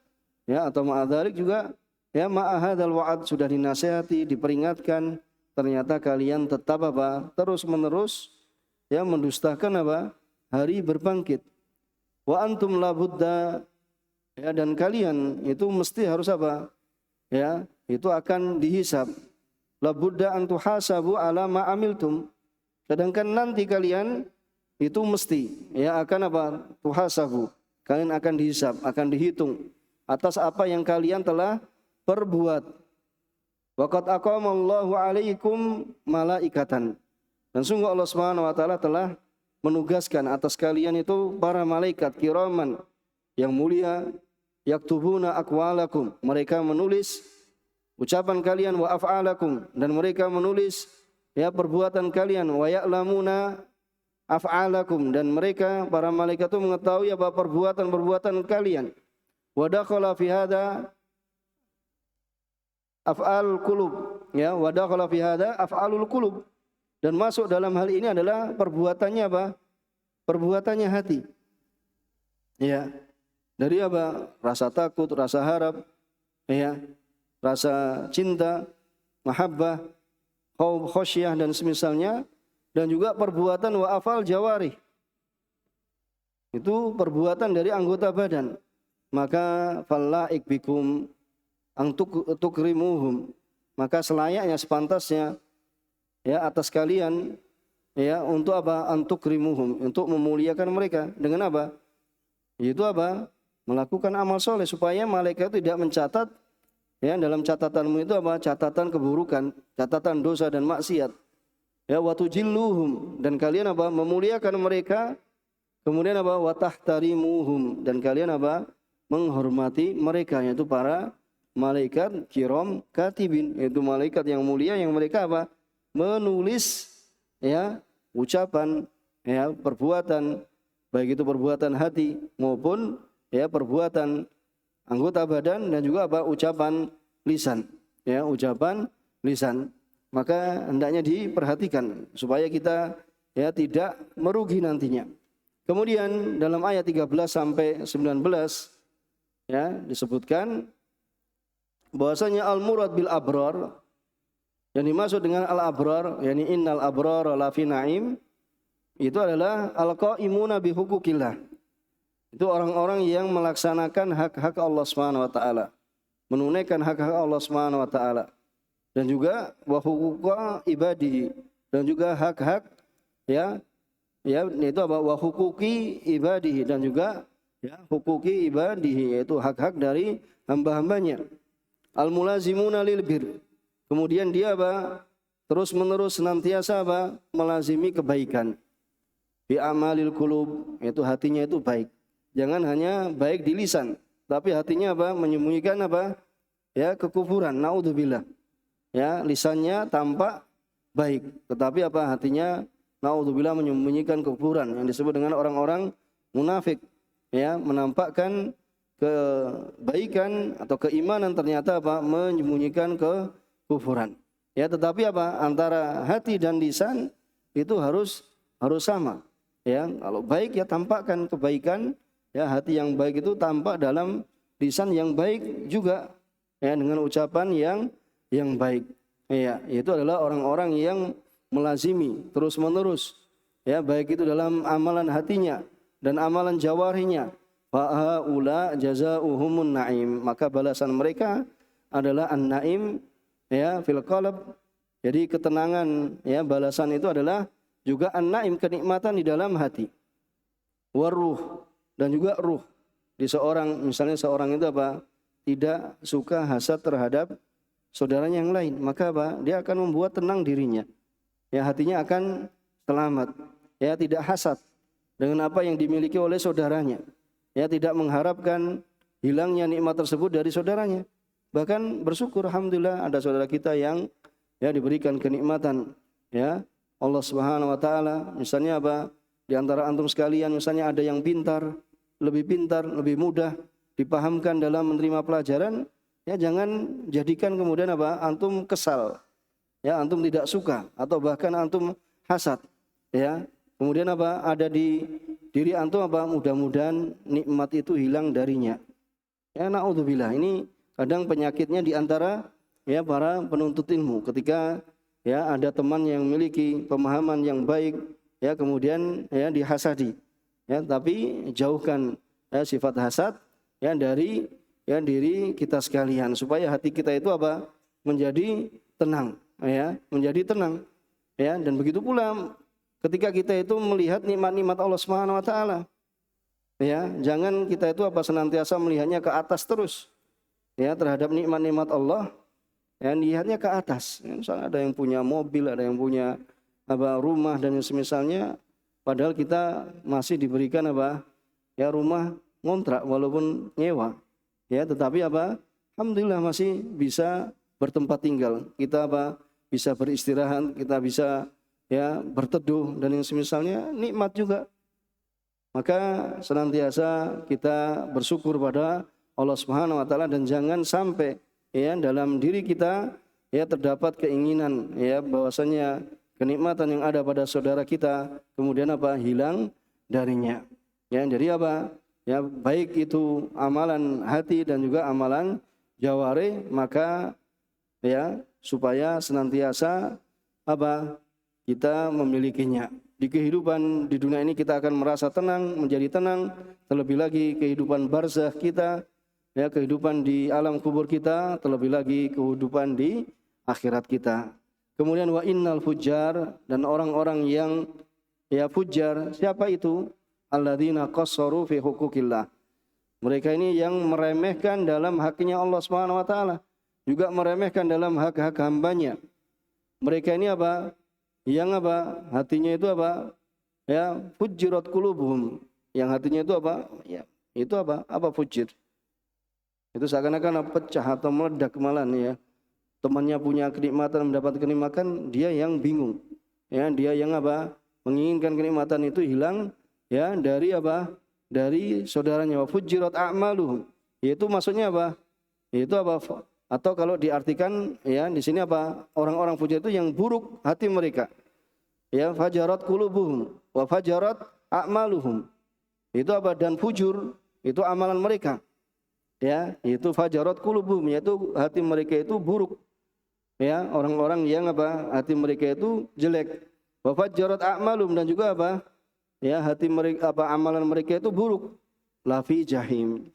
S1: ya atau ma'adzalik juga ya ma'ahadzal wa'ad, sudah dinasihati, diperingatkan, ternyata kalian tetap apa? Terus-menerus ya mendustakan apa? Hari berbangkit. Wa antum la budda, ya, dan kalian itu mesti harus apa? Ya, itu akan dihisab. La budda an tuhasabu ala ma amiltum. Sedangkan nanti kalian itu mesti ya akan apa? Tuhasabu. Kalian akan dihisab, akan dihitung atas apa yang kalian telah perbuat. Waqad aqamallahu alaikum malaikatan. Dan sungguh Allah Subhanahu wa taala telah menugaskan atas kalian itu para malaikat kiraman yang mulia, yaktubuna aqwalakum, mereka menulis ucapan kalian, wa af'alakum, dan mereka menulis ya perbuatan kalian, wa ya'lamuna af'alakum, dan mereka para malaikat itu mengetahui apa perbuatan-perbuatan kalian. Wa dakhala fi hadza af'al qulub, ya, wa dakhala fi hadza af'alul qulub, dan masuk dalam hal ini adalah perbuatannya apa? Perbuatannya hati. Ya. Dari apa? Rasa takut, rasa harap, ya, rasa cinta, mahabbah, khasyah dan semisalnya, dan juga perbuatan wa afal jawarih. Itu perbuatan dari anggota badan. Maka fallaik bikum ang tukrimuhum, maka selayaknya sepantasnya ya atas kalian ya untuk apa? Antukrimuhum, untuk memuliakan mereka dengan apa? Itu apa? Melakukan amal soleh supaya malaikat tidak mencatat ya dalam catatanmu itu apa? Catatan keburukan, catatan dosa dan maksiat. Ya watujilluhum, dan kalian apa? Memuliakan mereka. Kemudian apa? Watahtarimuhum, dan kalian apa? Menghormati mereka, yaitu para malaikat kiram katibin, yaitu malaikat yang mulia yang mereka apa? Menulis ya ucapan ya perbuatan, baik itu perbuatan hati maupun ya perbuatan anggota badan, dan juga apa? Ucapan lisan, ya, ucapan lisan. Maka hendaknya diperhatikan supaya kita ya tidak merugi nantinya. Kemudian dalam ayat 13 sampai 19 ya disebutkan bahwasanya al-murad bil abrar, yang dimaksud dengan al-abrar yakni innal abrara lafi na'im, itu adalah al-qaimuna bi huquqillah. Itu orang-orang yang melaksanakan hak-hak Allah Subhanahu wa taala, menunaikan hak-hak Allah Subhanahu wa taala, dan juga wa huquqa ibadihi, dan juga hak-hak ya itu apa? Wa huquqi ibadihi, dan juga ya huquqi ibadihi, yaitu hak-hak dari hamba-hambanya. Al mulazimuna lil bir. Kemudian dia apa? Terus menerus senantiasa apa? Melazimi kebaikan. Bi amalil qulub, itu hatinya itu baik. Jangan hanya baik di lisan, tapi hatinya apa? Menyembunyikan apa? Ya, kekufuran. Naudzubillah. Ya, lisannya tampak baik, tetapi apa? Hatinya naudzubillah menyembunyikan kekufuran, yang disebut dengan orang-orang munafik. Ya, menampakkan kebaikan atau keimanan, ternyata apa? Menyembunyikan kekufuran. Ya, tetapi apa? Antara hati dan lisan itu harus sama. Ya, kalau baik ya tampakkan kebaikan, ya hati yang baik itu tampak dalam lisan yang baik juga, ya dengan ucapan yang baik. Ya, itu adalah orang-orang yang melazimi terus-menerus, ya baik itu dalam amalan hatinya dan amalan jawarinya. Fa haula jazaohumun naim, maka balasan mereka adalah an-naim, ya fil qalb. Jadi ketenangan, ya balasan itu adalah juga an-naim, kenikmatan di dalam hati. Waruh, dan juga ruh di seorang, misalnya seorang itu apa? Tidak suka hasad terhadap saudaranya yang lain, maka apa? Dia akan membuat tenang dirinya. Ya, hatinya akan selamat. Ya, tidak hasad dengan apa yang dimiliki oleh saudaranya. Ya, tidak mengharapkan hilangnya nikmat tersebut dari saudaranya. Bahkan bersyukur, alhamdulillah ada saudara kita yang ya diberikan kenikmatan, ya Allah Subhanahu wa taala. Misalnya apa? Di antara antum sekalian misalnya ada yang pintar, lebih mudah dipahamkan dalam menerima pelajaran, ya jangan jadikan kemudian apa? Antum kesal. Ya, antum tidak suka atau bahkan antum hasad, ya. Kemudian apa? Ada di diri antum apa? Mudah-mudahan nikmat itu hilang darinya. Ya, naudzubillah. Ini kadang penyakitnya di antara ya para penuntut ilmu, ketika ya ada teman yang memiliki pemahaman yang baik, ya kemudian ya dihasadi, ya tapi jauhkan ya sifat hasad ya dari ya diri kita sekalian, supaya hati kita itu apa? Menjadi tenang, ya menjadi tenang, ya. Dan begitu pula ketika kita itu melihat nikmat-nikmat Allah Subhanahu wa taala, ya jangan kita itu apa? Senantiasa melihatnya ke atas terus, ya terhadap nikmat-nikmat Allah. Ya, lihatnya ke atas. Misalnya ada yang punya mobil, ada yang punya apa rumah dan semisalnya, padahal kita masih diberikan apa? Ya rumah ngontrak walaupun nyewa. Ya, tetapi apa? Alhamdulillah masih bisa bertempat tinggal. Kita apa? Bisa beristirahat, kita bisa ya berteduh dan yang semisalnya, nikmat juga. Maka senantiasa kita bersyukur pada Allah Subhanahu wa taala, dan jangan sampai ya dalam diri kita ya terdapat keinginan ya bahwasanya kenikmatan yang ada pada saudara kita kemudian apa? Hilang darinya. Ya, jadi apa? Ya baik itu amalan hati dan juga amalan jawari, maka ya supaya senantiasa apa? Kita memilikinya. Di kehidupan di dunia ini kita akan merasa tenang, menjadi tenang, terlebih lagi kehidupan barzakh kita, ya kehidupan di alam kubur kita, terlebih lagi kehidupan di akhirat kita. Kemudian wa innal fujjar, dan orang-orang yang ya fujjar, siapa itu? Alladzina qassaru fi huquqillah. Mereka ini yang meremehkan dalam haknya Allah Subhanahu wa taala, juga meremehkan dalam hak-hak hambanya. Mereka ini apa? Yang apa? Hatinya itu apa? Ya, fujjirat qulubuhum. Yang hatinya itu apa? Ya, itu apa? Apa fujjir? Itu seakan-akan pecah atau meledak malah ya. Temannya punya kenikmatan, mendapat kenikmatan, dia yang bingung. Ya, dia yang apa? Menginginkan kenikmatan itu hilang ya dari apa? Dari saudaranya. Wa fujjirat a'maluhum. Itu maksudnya apa? Itu apa? Atau kalau diartikan ya di sini apa? Orang-orang fujjar itu yang buruk hati mereka. Ya, fajarat qulubuhum wa fajarat a'maluhum. Itu apa? Dan fujur itu amalan mereka. Ya, itu fajarat qulubuhum, yaitu hati mereka itu buruk. Ya, orang-orang yang apa? Hati mereka itu jelek. Wa fajarat a'malum, dan juga apa? Ya, hati mereka apa? Amalan mereka itu buruk. Lafi jahim.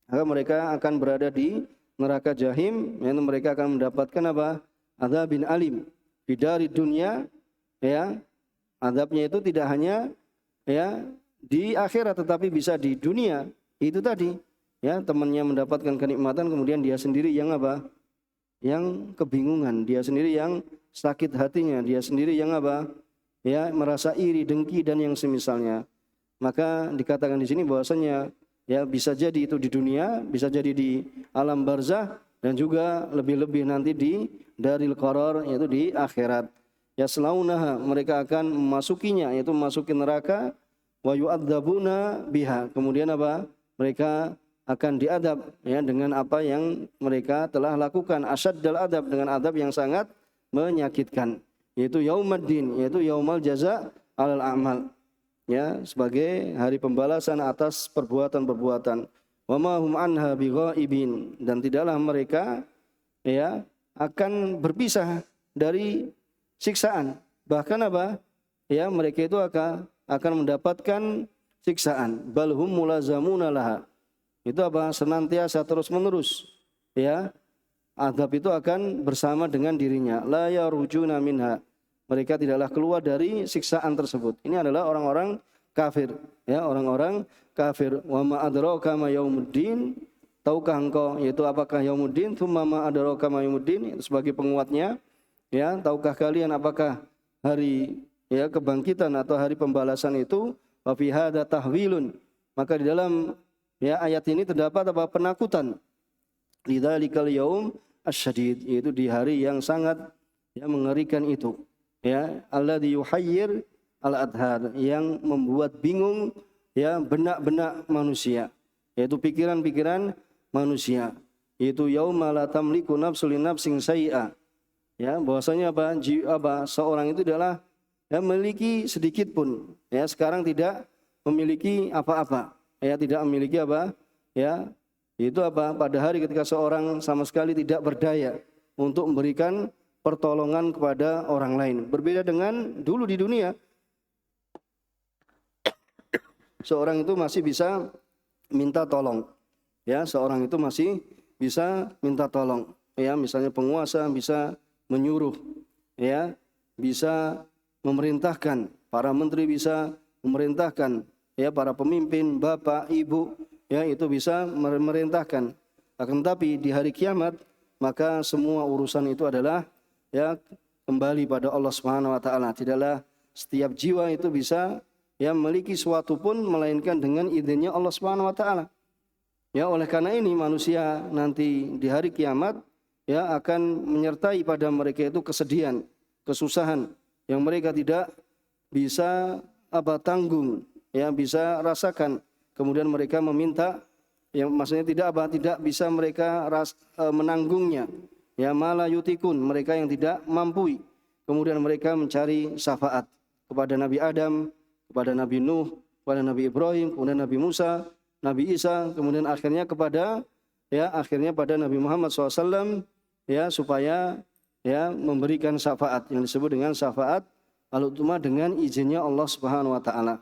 S1: Maka mereka akan berada di neraka jahim, yaitu mereka akan mendapatkan apa? Adzabin alim. Di dari dunia, ya. Azabnya itu tidak hanya ya di akhirat tetapi bisa di dunia. Itu tadi ya, temannya mendapatkan kenikmatan kemudian dia sendiri yang apa? Yang kebingungan, dia sendiri yang sakit hatinya, dia sendiri yang apa? Ya, merasa iri, dengki dan yang semisalnya. Maka dikatakan di sini bahwasanya ya bisa jadi itu di dunia, bisa jadi di alam barzah dan juga lebih-lebih nanti di daril qarar, yaitu di akhirat. Ya selaunaha, mereka akan memasukinya, yaitu memasuki neraka. Wa yu'adzabuna biha, kemudian apa? Mereka akan diadab ya dengan apa yang mereka telah lakukan, asyaddal adab, dengan adab yang sangat menyakitkan, yaitu yaumaddin, yaitu yaumal jaza alal amal, ya sebagai hari pembalasan atas perbuatan-perbuatan. Wa ma hum anha bighaibin, dan tidaklah mereka ya akan berpisah dari siksaan. Bahkan apa? Ya mereka itu akan mendapatkan siksaan. Balhum mulazamuna laha. Itu apa? Senantiasa terus menerus. Ya, azab itu akan bersama dengan dirinya. La yarujuna minha. Mereka tidaklah keluar dari siksaan tersebut. Ini adalah orang-orang kafir. Ya, orang-orang kafir. Wa ma adraka ma yaumuddin. Tahukah engkau yaitu apakah yaumuddin? Tsumma ma adraka ma yaumuddin. Itu sebagai penguatnya. Ya, tahukah kalian apakah hari ya kebangkitan atau hari pembalasan itu? Wa fi hadza tahwilun. Maka di dalam ya ayat ini terdapat apa? Penakutan. Lidzalikal yaum asyadid, yaitu di hari yang sangat ya mengerikan itu. Ya, alladzi yuhayyir al-adhar, yang membuat bingung ya benak-benak manusia, yaitu pikiran-pikiran manusia. Yaitu yauma la tamliku nafsun li nafsin syai'a. Ya, bahwasanya apa? Seorang itu adalah ya memiliki sedikit pun. Ya, sekarang tidak memiliki apa-apa. Ya, tidak memiliki apa? Ya, itu apa? Pada hari ketika seorang sama sekali tidak berdaya untuk memberikan pertolongan kepada orang lain. Berbeda dengan dulu di dunia. Seorang itu masih bisa minta tolong. Ya, seorang itu masih bisa minta tolong. Ya, misalnya penguasa bisa menyuruh, ya, bisa memerintahkan, para menteri bisa memerintahkan, ya, para pemimpin, bapak, ibu, ya, itu bisa memerintahkan. Akan tetapi di hari kiamat, maka semua urusan itu adalah ya kembali pada Allah Subhanahu wa taala. Tidaklah setiap jiwa itu bisa ya memiliki suatu pun melainkan dengan izinnya Allah Subhanahu wa taala. Ya, oleh karena ini manusia nanti di hari kiamat ya akan menyertai pada mereka itu kesedihan, kesusahan yang mereka tidak bisa tanggung, ya bisa rasakan. Kemudian mereka meminta, yang maksudnya tidak bisa mereka menanggungnya. Ya malah yutikun, mereka yang tidak mampu. Kemudian mereka mencari syafaat kepada Nabi Adam, kepada Nabi Nuh, kepada Nabi Ibrahim, kemudian Nabi Musa, Nabi Isa, kemudian akhirnya pada Nabi Muhammad SAW, ya supaya ya memberikan syafaat yang disebut dengan syafaat al-utumah dengan izinnya Allah Subhanahu wa taala.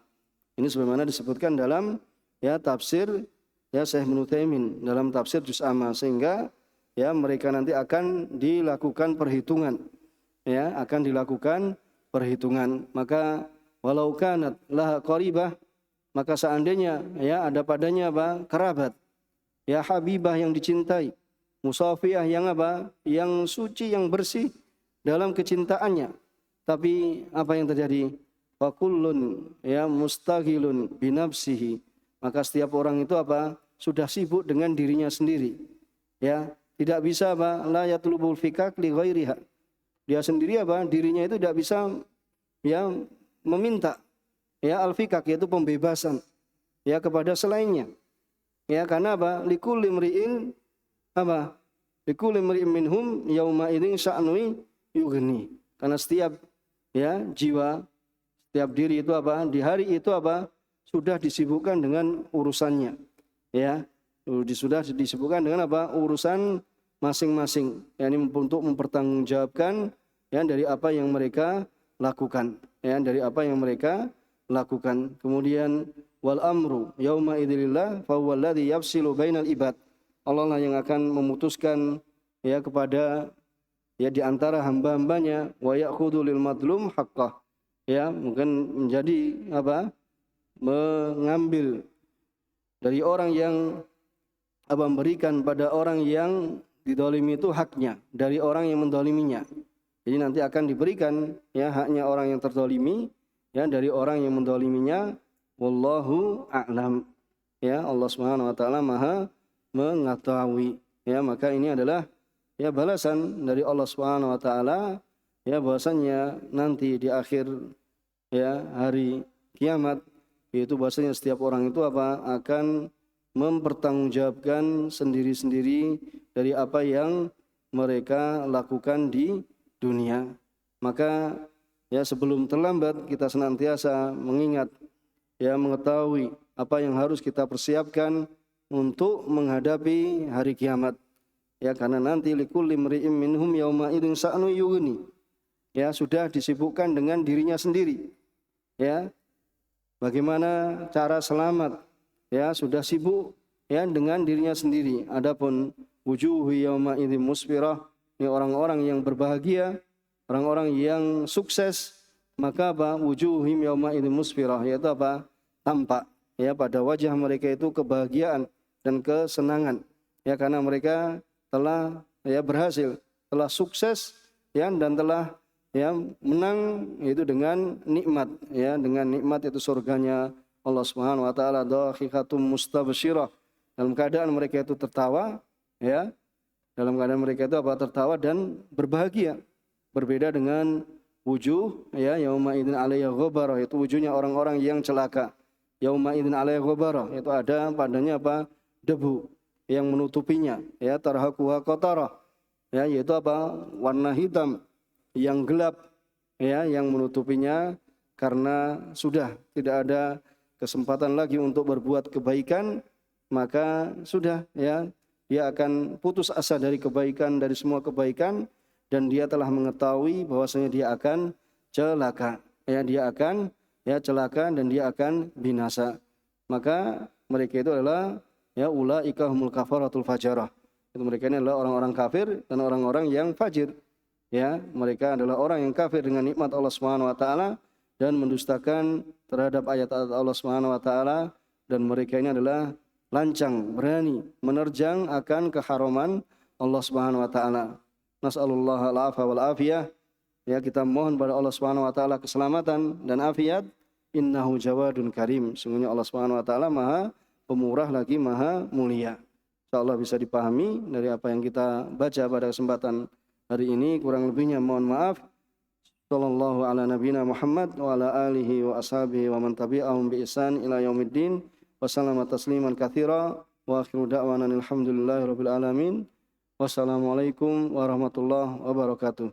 S1: Ini sebagaimana disebutkan dalam ya tafsir ya Syekh Ibnu Utsaimin dalam tafsir Juz Amma, sehingga ya mereka nanti akan dilakukan perhitungan. Ya, akan dilakukan perhitungan. Maka walau kanat laha qaribah, maka seandainya ya ada padanya kerabat, ya habibah yang dicintai, musafiyah yang yang suci, yang bersih dalam kecintaannya. Tapi apa yang terjadi? Wa kullun ya mustaghilun binafsihi. Maka setiap orang itu sudah sibuk dengan dirinya sendiri. Ya, tidak bisa la yatlubul fikak li ghairiha. Dia sendiri dirinya itu tidak bisa ya meminta ya al-fikak, yaitu pembebasan ya kepada selainnya. Ya, karena likulli mri'in likulli mri'in minhum yauma idzin sya'nui yughni. Karena setiap ya jiwa, setiap diri itu di hari itu sudah disibukkan dengan urusannya. Ya, sudah disibukkan dengan urusan masing-masing, yakni untuk mempertanggungjawabkan ya dari apa yang mereka lakukan, ya dari apa yang mereka lakukan. Kemudian wal amru yauma idzillah fa huwa alladhi yafsilu bainal ibad. Allah lah yang akan memutuskan ya kepada ya di antara hamba-hambanya, wa ya'khudhu lil madlum haqqah, ya mungkin menjadi apa? Mengambil dari orang yang memberikan pada orang yang didolimi itu haknya dari orang yang mendoliminya. Jadi nanti akan diberikan ya haknya orang yang terdolimi ya dari orang yang mendoliminya. Wallahu a'lam. Ya Allah Subhanahu wa taala Maha mengetahui. Ya maka ini adalah ya balasan dari Allah Subhanahu wa taala ya bahwasanya nanti di akhir ya hari kiamat yaitu bahwasanya setiap orang itu akan mempertanggungjawabkan sendiri-sendiri dari apa yang mereka lakukan di dunia. Maka ya sebelum terlambat kita senantiasa mengingat ya mengetahui apa yang harus kita persiapkan untuk menghadapi hari kiamat. Ya karena nanti likulli imri'in minhum yauma idzin sa'nu yughni. Ya sudah disibukkan dengan dirinya sendiri. Ya. Bagaimana cara selamat? Ya sudah sibuk ya dengan dirinya sendiri. Adapun wujuhu yauma idzin musfirah, ini orang-orang yang berbahagia, orang-orang yang sukses, maka apa? Wujuhim yauma idzin musfirah, yaitu apa? Tampak ya pada wajah mereka itu kebahagiaan dan kesenangan. Ya karena mereka telah ya berhasil, telah sukses ya dan telah ya menang itu dengan nikmat ya dengan nikmat itu surganya Allah Subhanahu wa taala. Dhahikatum mustabsyirah, dalam keadaan mereka itu tertawa ya, dalam keadaan mereka itu tertawa dan berbahagia. Berbeda dengan wujuh ya yauma idzin 'alaiha ghabarah, itu wujudnya orang-orang yang celaka. Yauma idzin 'alaiha ghabarah, itu ada padanya debu yang menutupinya ya, tarhaquha qatarah ya, yaitu warna hitam yang gelap ya yang menutupinya karena sudah tidak ada kesempatan lagi untuk berbuat kebaikan, maka sudah ya dia akan putus asa dari kebaikan, dari semua kebaikan, dan dia telah mengetahui bahwasanya dia akan celaka ya, dia akan ya celaka dan dia akan binasa. Maka mereka itu adalah ya ulaika humul kafaratul fajarah, itu mereka ini adalah orang-orang kafir dan orang-orang yang fajir. Ya, mereka adalah orang yang kafir dengan nikmat Allah Subhanahu wa taala dan mendustakan terhadap ayat-ayat Allah Subhanahu wa taala, dan mereka ini adalah lancang, berani menerjang akan keharaman Allah Subhanahu wa taala. Nas'alullah al-'afwa wal afiyah. Ya, kita mohon pada Allah Subhanahu wa taala keselamatan dan afiat. Innahu jawadun karim. Sungguhnya Allah Subhanahu wa taala Maha Pemurah lagi Maha Mulia. Insyaallah bisa dipahami dari apa yang kita baca pada kesempatan hari ini, kurang lebihnya mohon maaf. Sallallahu ala nabiyina Muhammad wa ala alihi wa ashabihi wa man tabi'ahum bi ihsan ila yaumiddin. Wa sallama tasliman katsira wa akhiru da'wana alhamdulillahi rabbil alamin. Wassalamualaikum warahmatullahi wabarakatuh.